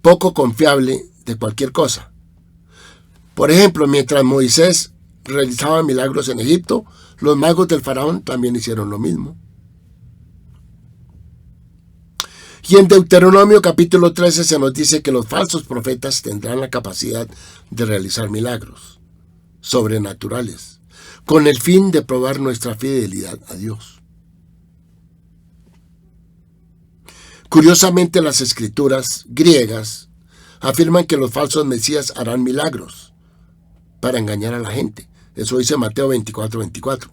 poco confiable de cualquier cosa. Por ejemplo, mientras Moisés realizaba milagros en Egipto, los magos del faraón también hicieron lo mismo. Y en Deuteronomio capítulo 13 se nos dice que los falsos profetas tendrán la capacidad de realizar milagros sobrenaturales, con el fin de probar nuestra fidelidad a Dios. Curiosamente, las escrituras griegas afirman que los falsos mesías harán milagros para engañar a la gente. Eso dice Mateo 24:24.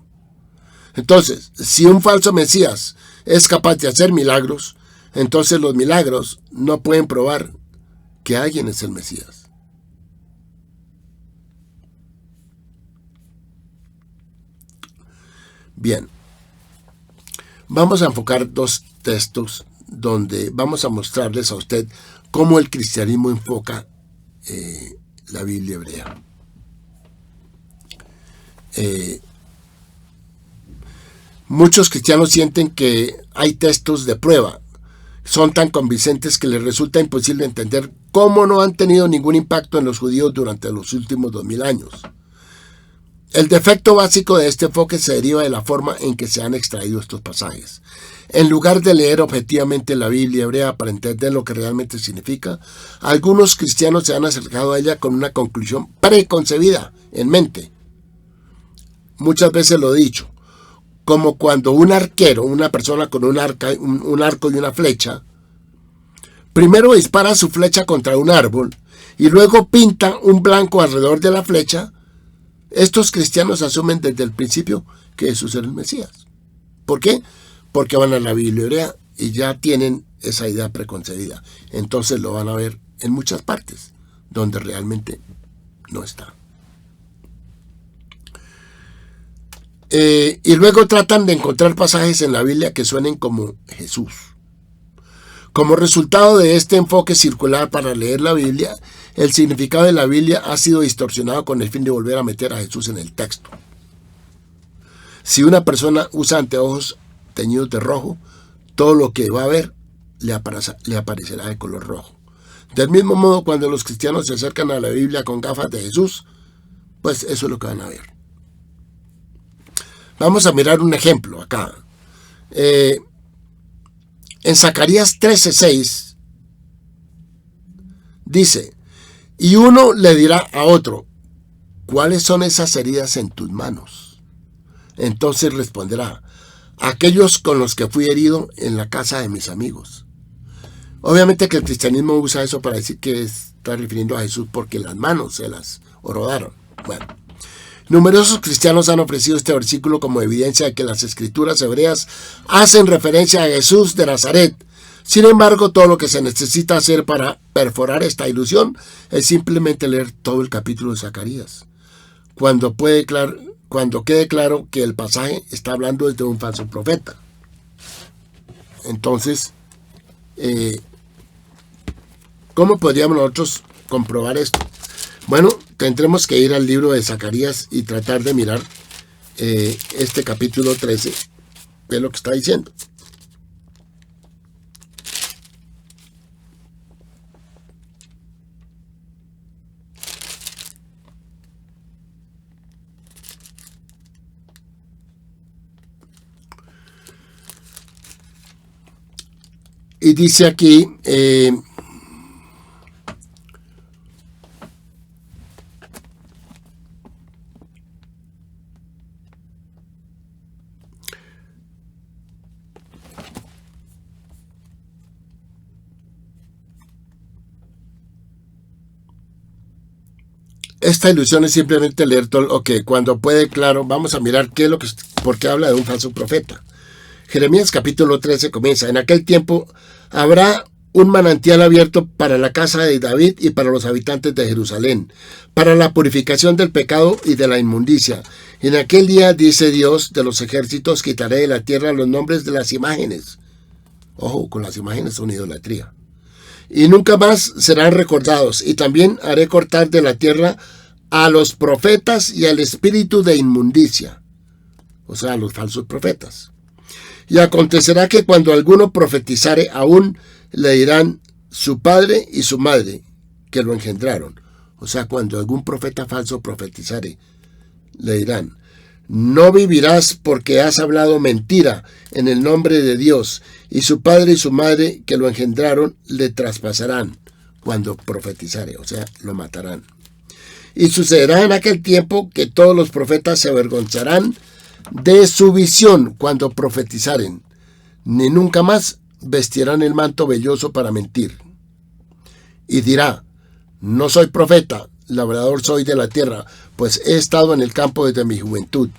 Entonces, si un falso mesías es capaz de hacer milagros, entonces los milagros no pueden probar que alguien es el Mesías. Bien, vamos a enfocar dos textos donde vamos a mostrarles a usted cómo el cristianismo enfoca la Biblia hebrea. Muchos cristianos sienten que hay textos de prueba. Son tan convincentes que les resulta imposible entender cómo no han tenido ningún impacto en los judíos durante los últimos 2000 años. El defecto básico de este enfoque se deriva de la forma en que se han extraído estos pasajes. En lugar de leer objetivamente la Biblia hebrea para entender lo que realmente significa, algunos cristianos se han acercado a ella con una conclusión preconcebida en mente, muchas veces lo he dicho, como cuando un arquero, una persona con un arco y una flecha, primero dispara su flecha contra un árbol y luego pinta un blanco alrededor de la flecha. Estos cristianos asumen desde el principio que Jesús era el Mesías. ¿Por qué? Porque van a la Biblia y ya tienen esa idea preconcebida. Entonces lo van a ver en muchas partes donde realmente no está. Y luego tratan de encontrar pasajes en la Biblia que suenen como Jesús. Como resultado de este enfoque circular para leer la Biblia, el significado de la Biblia ha sido distorsionado con el fin de volver a meter a Jesús en el texto. Si una persona usa anteojos teñidos de rojo, todo lo que va a ver le aparecerá de color rojo. Del mismo modo, cuando los cristianos se acercan a la Biblia con gafas de Jesús, pues eso es lo que van a ver. Vamos a mirar un ejemplo acá. En Zacarías 13:6 dice: y uno le dirá a otro, ¿cuáles son esas heridas en tus manos? Entonces responderá, aquellos con los que fui herido en la casa de mis amigos. Obviamente que el cristianismo usa eso para decir que está refiriendo a Jesús porque las manos se las rodaron. Bueno, numerosos cristianos han ofrecido este versículo como evidencia de que las escrituras hebreas hacen referencia a Jesús de Nazaret. Sin embargo, todo lo que se necesita hacer para perforar esta ilusión es simplemente leer todo el capítulo de Zacarías, cuando quede claro que el pasaje está hablando de un falso profeta. Entonces, ¿cómo podríamos nosotros comprobar esto? Bueno, tendremos que ir al libro de Zacarías y tratar de mirar este capítulo 13, qué es lo que está diciendo. Y dice aquí, esta ilusión es simplemente leer todo. Ok, cuando puede, claro, vamos a mirar por qué habla de un falso profeta. Jeremías capítulo 13 comienza: en aquel tiempo habrá un manantial abierto para la casa de David y para los habitantes de Jerusalén, para la purificación del pecado y de la inmundicia. En aquel día, dice Dios de los ejércitos, quitaré de la tierra los nombres de las imágenes. Ojo, con las imágenes son idolatría. Y nunca más serán recordados. Y también haré cortar de la tierra a los profetas y al espíritu de inmundicia. O sea, a los falsos profetas. Y acontecerá que cuando alguno profetizare, aún le dirán su padre y su madre que lo engendraron. O sea, cuando algún profeta falso profetizare, le dirán: no vivirás porque has hablado mentira en el nombre de Dios, y su padre y su madre que lo engendraron le traspasarán cuando profetizare, o sea, lo matarán. Y sucederá en aquel tiempo que todos los profetas se avergonzarán de su visión cuando profetizaren, ni nunca más vestirán el manto velloso para mentir. Y dirá: no soy profeta, labrador soy de la tierra, pues he estado en el campo desde mi juventud.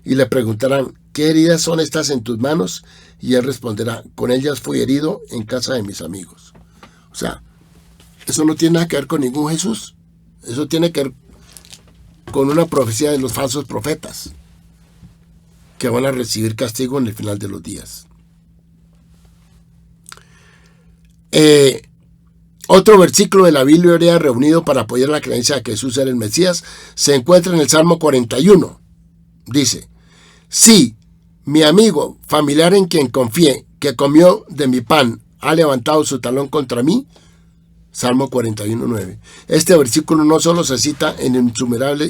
Y le preguntarán: ¿qué heridas son estas en tus manos? Y él responderá: con ellas fui herido en casa de mis amigos. O sea, eso no tiene nada que ver con ningún Jesús. Eso tiene que ver con una profecía de los falsos profetas, que van a recibir castigo en el final de los días. Otro versículo de la Biblia hebrea reunido para apoyar la creencia de que Jesús era el Mesías se encuentra en el Salmo 41. Dice: sí, mi amigo, familiar en quien confié, que comió de mi pan, ha levantado su talón contra mí. Salmo 41:9. Este versículo no solo se cita en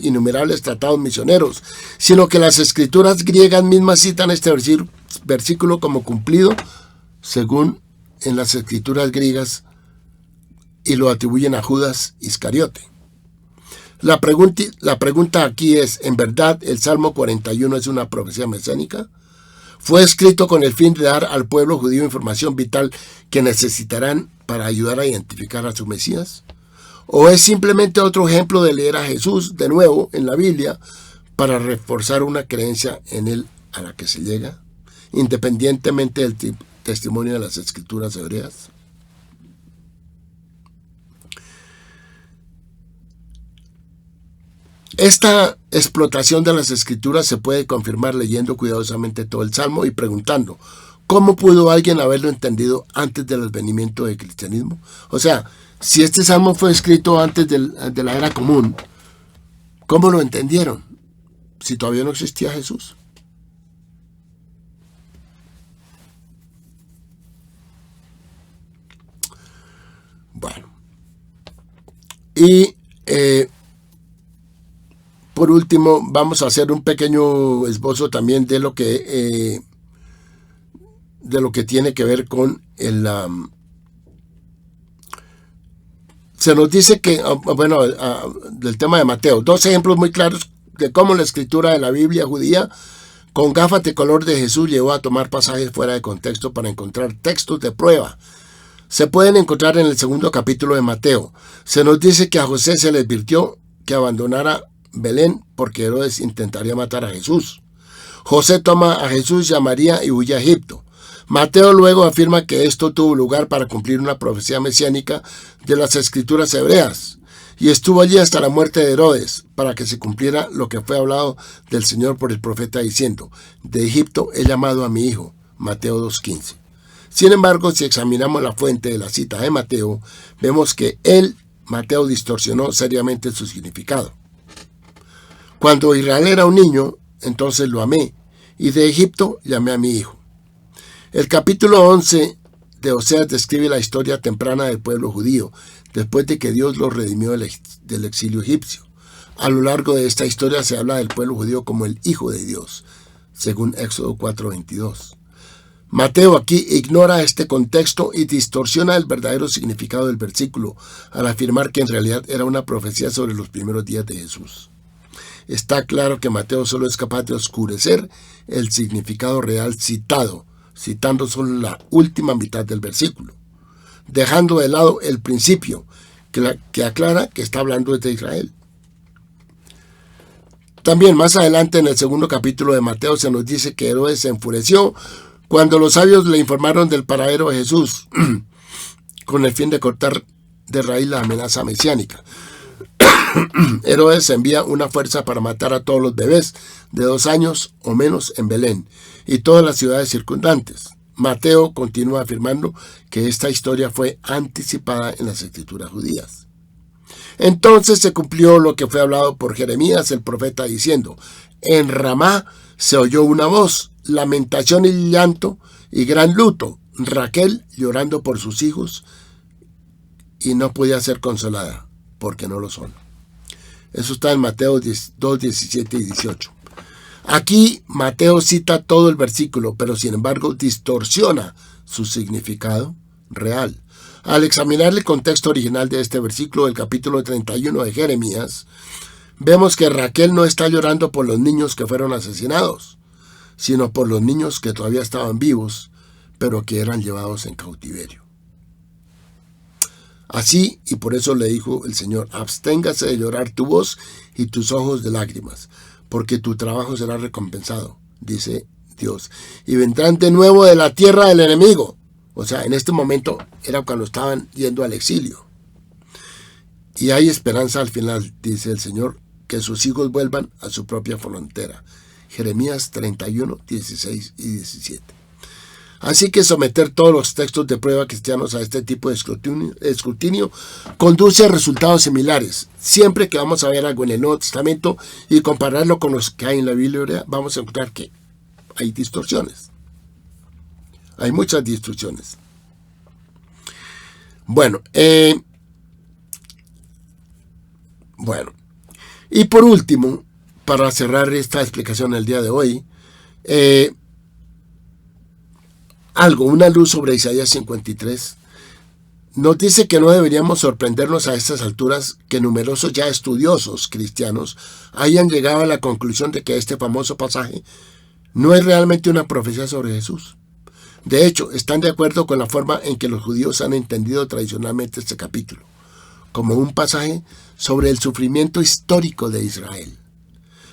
innumerables tratados misioneros, sino que las escrituras griegas mismas citan este versículo como cumplido según en las escrituras griegas y lo atribuyen a Judas Iscariote. La pregunta aquí es, ¿en verdad el Salmo 41 es una profecía mesiánica? ¿Fue escrito con el fin de dar al pueblo judío información vital que necesitarán para ayudar a identificar a su Mesías? ¿O es simplemente otro ejemplo de leer a Jesús de nuevo en la Biblia para reforzar una creencia en él a la que se llega, independientemente del testimonio de las Escrituras hebreas? Esta explotación de las Escrituras se puede confirmar leyendo cuidadosamente todo el Salmo y preguntando, ¿cómo pudo alguien haberlo entendido antes del advenimiento del cristianismo? O sea, si este Salmo fue escrito antes de la era común, ¿cómo lo entendieron? Si todavía no existía Jesús. Bueno. Y por último, vamos a hacer un pequeño esbozo también de lo que tiene que ver con el... se nos dice que, del tema de Mateo, 2 ejemplos muy claros de cómo la escritura de la Biblia judía, con gafas de color de Jesús, llevó a tomar pasajes fuera de contexto para encontrar textos de prueba. Se pueden encontrar en el 2 capítulo de Mateo. Se nos dice que a José se le advirtió que abandonara Belén porque Herodes intentaría matar a Jesús. José toma a Jesús y a María y huye a Egipto. Mateo luego afirma que esto tuvo lugar para cumplir una profecía mesiánica de las Escrituras hebreas y estuvo allí hasta la muerte de Herodes para que se cumpliera lo que fue hablado del Señor por el profeta diciendo: de Egipto he llamado a mi hijo. Mateo 2:15. Sin embargo, si examinamos la fuente de la cita de Mateo, vemos que Mateo distorsionó seriamente su significado. Cuando Israel era un niño, entonces lo amé, y de Egipto llamé a mi hijo. El capítulo 11 de Oseas describe la historia temprana del pueblo judío, después de que Dios los redimió del exilio egipcio. A lo largo de esta historia se habla del pueblo judío como el Hijo de Dios, según Éxodo 4:22. Mateo aquí ignora este contexto y distorsiona el verdadero significado del versículo al afirmar que en realidad era una profecía sobre los primeros días de Jesús. Está claro que Mateo solo es capaz de oscurecer el significado real citando solo la última mitad del versículo, dejando de lado el principio que aclara que está hablando de Israel. También más adelante en el 2 capítulo de Mateo se nos dice que Herodes se enfureció cuando los sabios le informaron del paradero de Jesús con el fin de cortar de raíz la amenaza mesiánica. Herodes envía una fuerza para matar a todos los bebés de 2 años o menos en Belén y todas las ciudades circundantes. Mateo continúa afirmando que esta historia fue anticipada en las escrituras judías. Entonces se cumplió lo que fue hablado por Jeremías el profeta diciendo: en Ramá se oyó una voz, lamentación y llanto y gran luto, Raquel llorando por sus hijos y no podía ser consolada porque no lo son. Eso está en Mateo 2, 17 y 18. Aquí Mateo cita todo el versículo, pero sin embargo distorsiona su significado real. Al examinar el contexto original de este versículo del capítulo 31 de Jeremías, vemos que Raquel no está llorando por los niños que fueron asesinados, sino por los niños que todavía estaban vivos, pero que eran llevados en cautiverio. Así, y por eso le dijo el Señor: absténgase de llorar tu voz y tus ojos de lágrimas, porque tu trabajo será recompensado, dice Dios, y vendrán de nuevo de la tierra del enemigo. O sea, en este momento era cuando estaban yendo al exilio. Y hay esperanza al final, dice el Señor, que sus hijos vuelvan a su propia frontera. Jeremías 31, 16 y 17. Así que someter todos los textos de prueba cristianos a este tipo de escrutinio conduce a resultados similares. Siempre que vamos a ver algo en el Nuevo Testamento y compararlo con los que hay en la Biblia, vamos a encontrar que hay distorsiones. Hay muchas distorsiones. Bueno, y por último, para cerrar esta explicación el día de hoy, una luz sobre Isaías 53 Nos dice que no deberíamos sorprendernos a estas alturas que numerosos ya estudiosos cristianos hayan llegado a la conclusión de que este famoso pasaje no es realmente una profecía sobre Jesús. De hecho, están de acuerdo con la forma en que los judíos han entendido tradicionalmente este capítulo, como un pasaje sobre el sufrimiento histórico de Israel.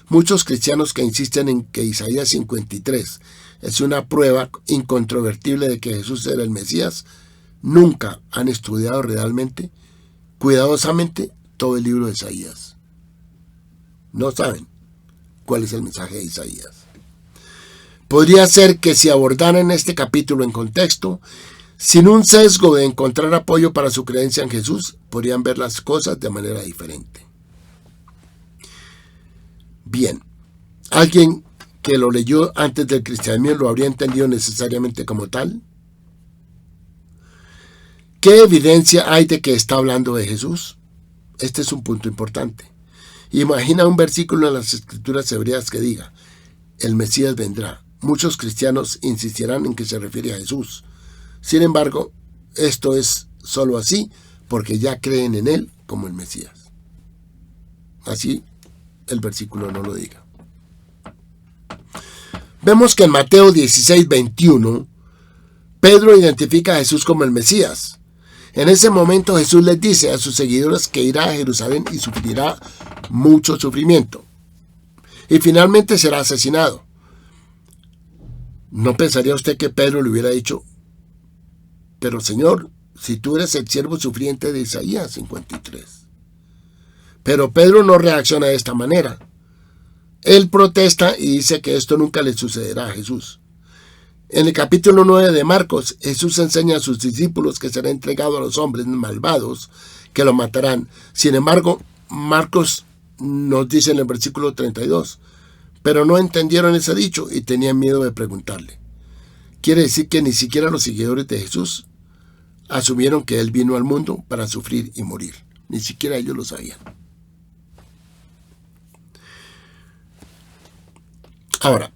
Muchos cristianos que insisten en que Isaías 53 es una prueba incontrovertible de que Jesús era el Mesías, nunca han estudiado realmente, cuidadosamente, todo el libro de Isaías. No saben cuál es el mensaje de Isaías. Podría ser que si abordaran este capítulo en contexto, sin un sesgo de encontrar apoyo para su creencia en Jesús, podrían ver las cosas de manera diferente. Bien, alguien que lo leyó antes del cristianismo lo habría entendido necesariamente como tal. ¿Qué evidencia hay de que está hablando de Jesús? Este es un punto importante. Imagina un versículo en las Escrituras hebreas que diga, el Mesías vendrá. Muchos cristianos insistirán en que se refiere a Jesús. Sin embargo, esto es solo así porque ya creen en él como el Mesías. Así el versículo no lo diga. Vemos que en Mateo 16:21, Pedro identifica a Jesús como el Mesías. En ese momento Jesús les dice a sus seguidores que irá a Jerusalén y sufrirá mucho sufrimiento. Y finalmente será asesinado. ¿No pensaría usted que Pedro le hubiera dicho, pero Señor, si tú eres el siervo sufriente de Isaías 53? Pero Pedro no reacciona de esta manera. Él protesta y dice que esto nunca le sucederá a Jesús. En el capítulo 9 de Marcos, Jesús enseña a sus discípulos que será entregado a los hombres malvados que lo matarán. Sin embargo, Marcos nos dice en el versículo 32, pero no entendieron ese dicho y tenían miedo de preguntarle. Quiere decir que ni siquiera los seguidores de Jesús asumieron que Él vino al mundo para sufrir y morir. Ni siquiera ellos lo sabían. Ahora,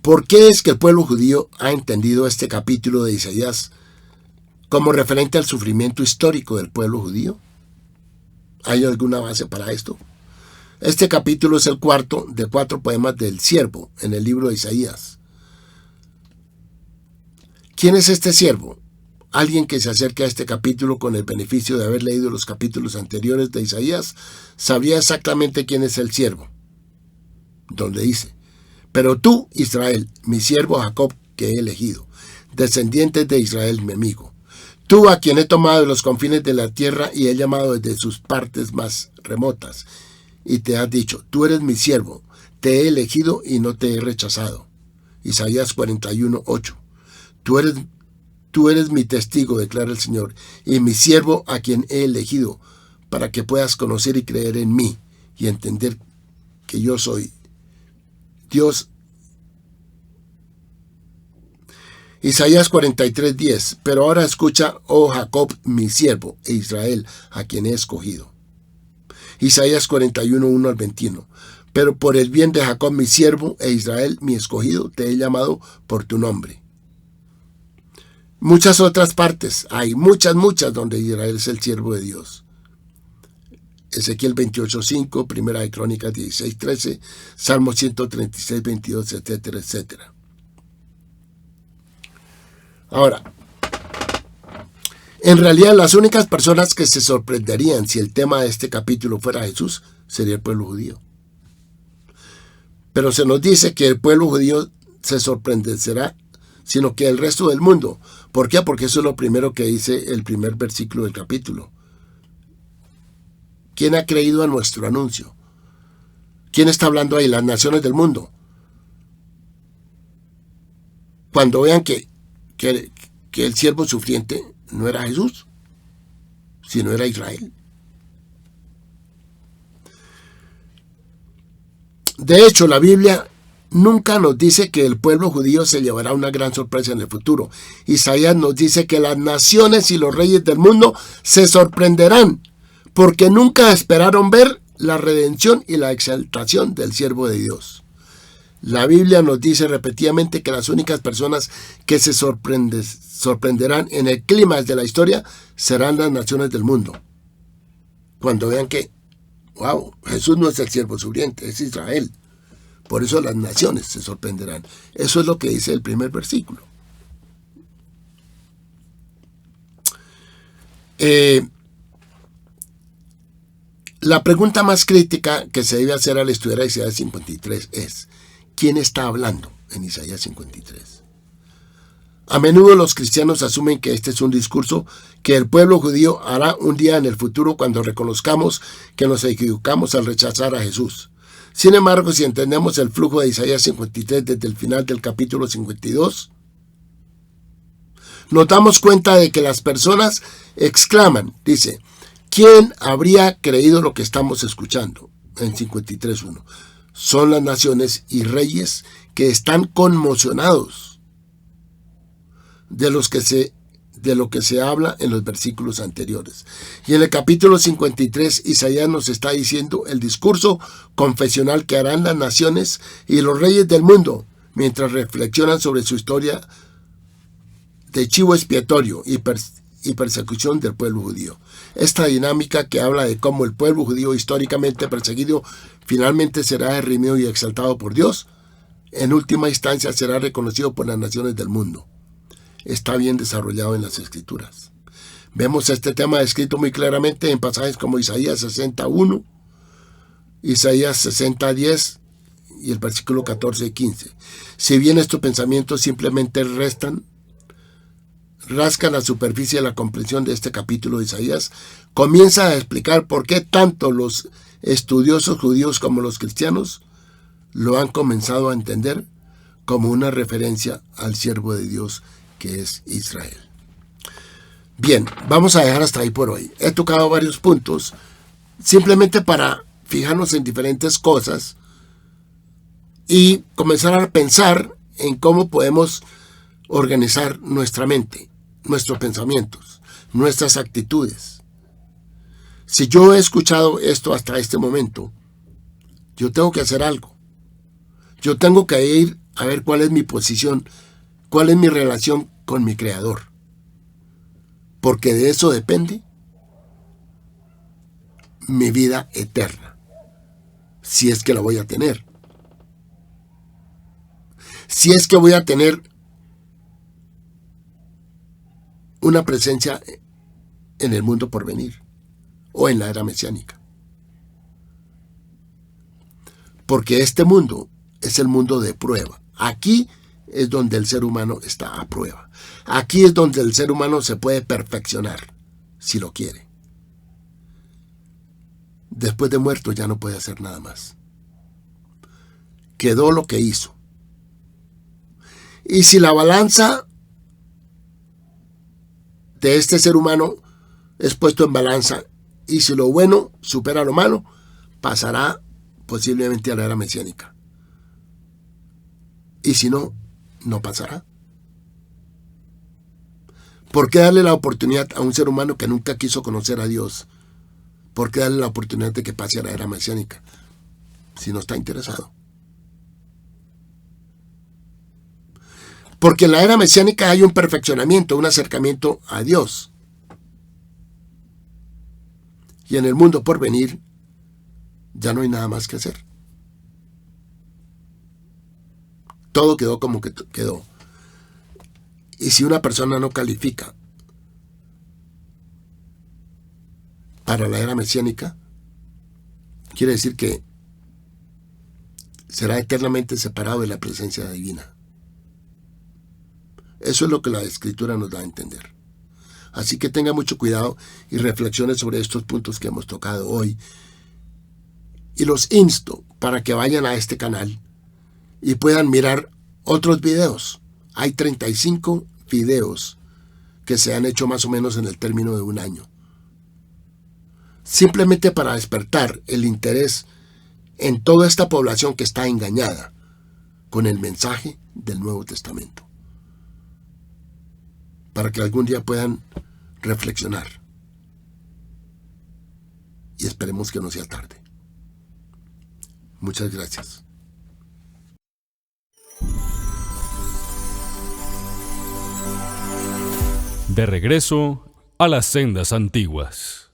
¿por qué es que el pueblo judío ha entendido este capítulo de Isaías como referente al sufrimiento histórico del pueblo judío? ¿Hay alguna base para esto? Este capítulo es el cuarto de 4 poemas del siervo en el libro de Isaías. ¿Quién es este siervo? Alguien que se acerca a este capítulo con el beneficio de haber leído los capítulos anteriores de Isaías, sabría exactamente quién es el siervo. Donde dice, pero tú, Israel, mi siervo Jacob que he elegido, descendientes de Israel, mi amigo, tú a quien he tomado de los confines de la tierra y he llamado desde sus partes más remotas, y te has dicho, tú eres mi siervo, te he elegido y no te he rechazado. Isaías 41:8. Tú eres mi testigo, declara el Señor, y mi siervo a quien he elegido, para que puedas conocer y creer en mí, y entender que yo soy Dios. Isaías 43:10. Pero ahora escucha, oh Jacob, mi siervo, e Israel, a quien he escogido. Isaías 41:1-21. Pero por el bien de Jacob, mi siervo, e Israel, mi escogido, te he llamado por tu nombre. Muchas otras partes, hay muchas donde Israel es el siervo de Dios. Ezequiel 28:5, Primera de Crónicas 16:13, Salmo 136:22, etcétera, etcétera. Ahora, en realidad las únicas personas que se sorprenderían si el tema de este capítulo fuera Jesús, sería el pueblo judío. Pero se nos dice que el pueblo judío se sorprenderá, sino que el resto del mundo. ¿Por qué? Porque eso es lo primero que dice el primer versículo del capítulo. ¿Quién ha creído a nuestro anuncio? ¿Quién está hablando ahí? Las naciones del mundo. Cuando vean que el siervo sufriente no era Jesús, sino era Israel. De hecho, la Biblia nunca nos dice que el pueblo judío se llevará una gran sorpresa en el futuro. Isaías nos dice que las naciones y los reyes del mundo se sorprenderán, porque nunca esperaron ver la redención y la exaltación del siervo de Dios. La Biblia nos dice repetidamente que las únicas personas que se sorprenderán en el clímax de la historia serán las naciones del mundo. Cuando vean que, wow, Jesús no es el siervo sufriente, es Israel. Por eso las naciones se sorprenderán. Eso es lo que dice el primer versículo. La pregunta más crítica que se debe hacer al estudiar Isaías 53 es: ¿quién está hablando en Isaías 53? A menudo los cristianos asumen que este es un discurso que el pueblo judío hará un día en el futuro cuando reconozcamos que nos equivocamos al rechazar a Jesús. Sin embargo, si entendemos el flujo de Isaías 53 desde el final del capítulo 52, nos damos cuenta de que las personas exclaman, dice, ¿quién habría creído lo que estamos escuchando? En 53.1. Son las naciones y reyes que están conmocionados de lo que se habla en los versículos anteriores. Y en el capítulo 53, Isaías nos está diciendo el discurso confesional que harán las naciones y los reyes del mundo mientras reflexionan sobre su historia de chivo expiatorio y persecución del pueblo judío. Esta dinámica que habla de cómo el pueblo judío históricamente perseguido finalmente será redimido y exaltado por Dios, en última instancia será reconocido por las naciones del mundo. Está bien desarrollado en las Escrituras. Vemos este tema descrito muy claramente en pasajes como Isaías 60.1, Isaías 60.10 y el versículo 14 y 15. Si bien estos pensamientos simplemente rascan la superficie de la comprensión de este capítulo de Isaías, comienza a explicar por qué tanto los estudiosos judíos como los cristianos lo han comenzado a entender como una referencia al siervo de Dios que es Israel. Bien, vamos a dejar hasta ahí por hoy. He tocado varios puntos simplemente para fijarnos en diferentes cosas y comenzar a pensar en cómo podemos organizar nuestra mente, nuestros pensamientos, nuestras actitudes. Si yo he escuchado esto hasta este momento, yo tengo que hacer algo. Yo tengo que ir a ver cuál es mi posición, cuál es mi relación con mi Creador. Porque de eso depende mi vida eterna, si es que la voy a tener. Si es que voy a tener una presencia en el mundo por venir o en la era mesiánica. Porque este mundo es el mundo de prueba. Aquí es donde el ser humano está a prueba. Aquí es donde el ser humano se puede perfeccionar, si lo quiere. Después de muerto ya no puede hacer nada más. Quedó lo que hizo. Y si la balanza de este ser humano es puesto en balanza, y si lo bueno supera lo malo, pasará posiblemente a la era mesiánica. Y si no, no pasará. ¿Por qué darle la oportunidad a un ser humano que nunca quiso conocer a Dios? ¿Por qué darle la oportunidad de que pase a la era mesiánica si no está interesado? Porque en la era mesiánica hay un perfeccionamiento, un acercamiento a Dios. Y en el mundo por venir ya no hay nada más que hacer. Todo quedó como que quedó. Y si una persona no califica para la era mesiánica, quiere decir que será eternamente separado de la presencia divina. Eso es lo que la Escritura nos da a entender. Así que tenga mucho cuidado y reflexione sobre estos puntos que hemos tocado hoy. Y los insto para que vayan a este canal y puedan mirar otros videos. Hay 35 videos que se han hecho más o menos en el término de un año. Simplemente para despertar el interés en toda esta población que está engañada con el mensaje del Nuevo Testamento. Para que algún día puedan reflexionar. Y esperemos que no sea tarde. Muchas gracias. De regreso a las sendas antiguas.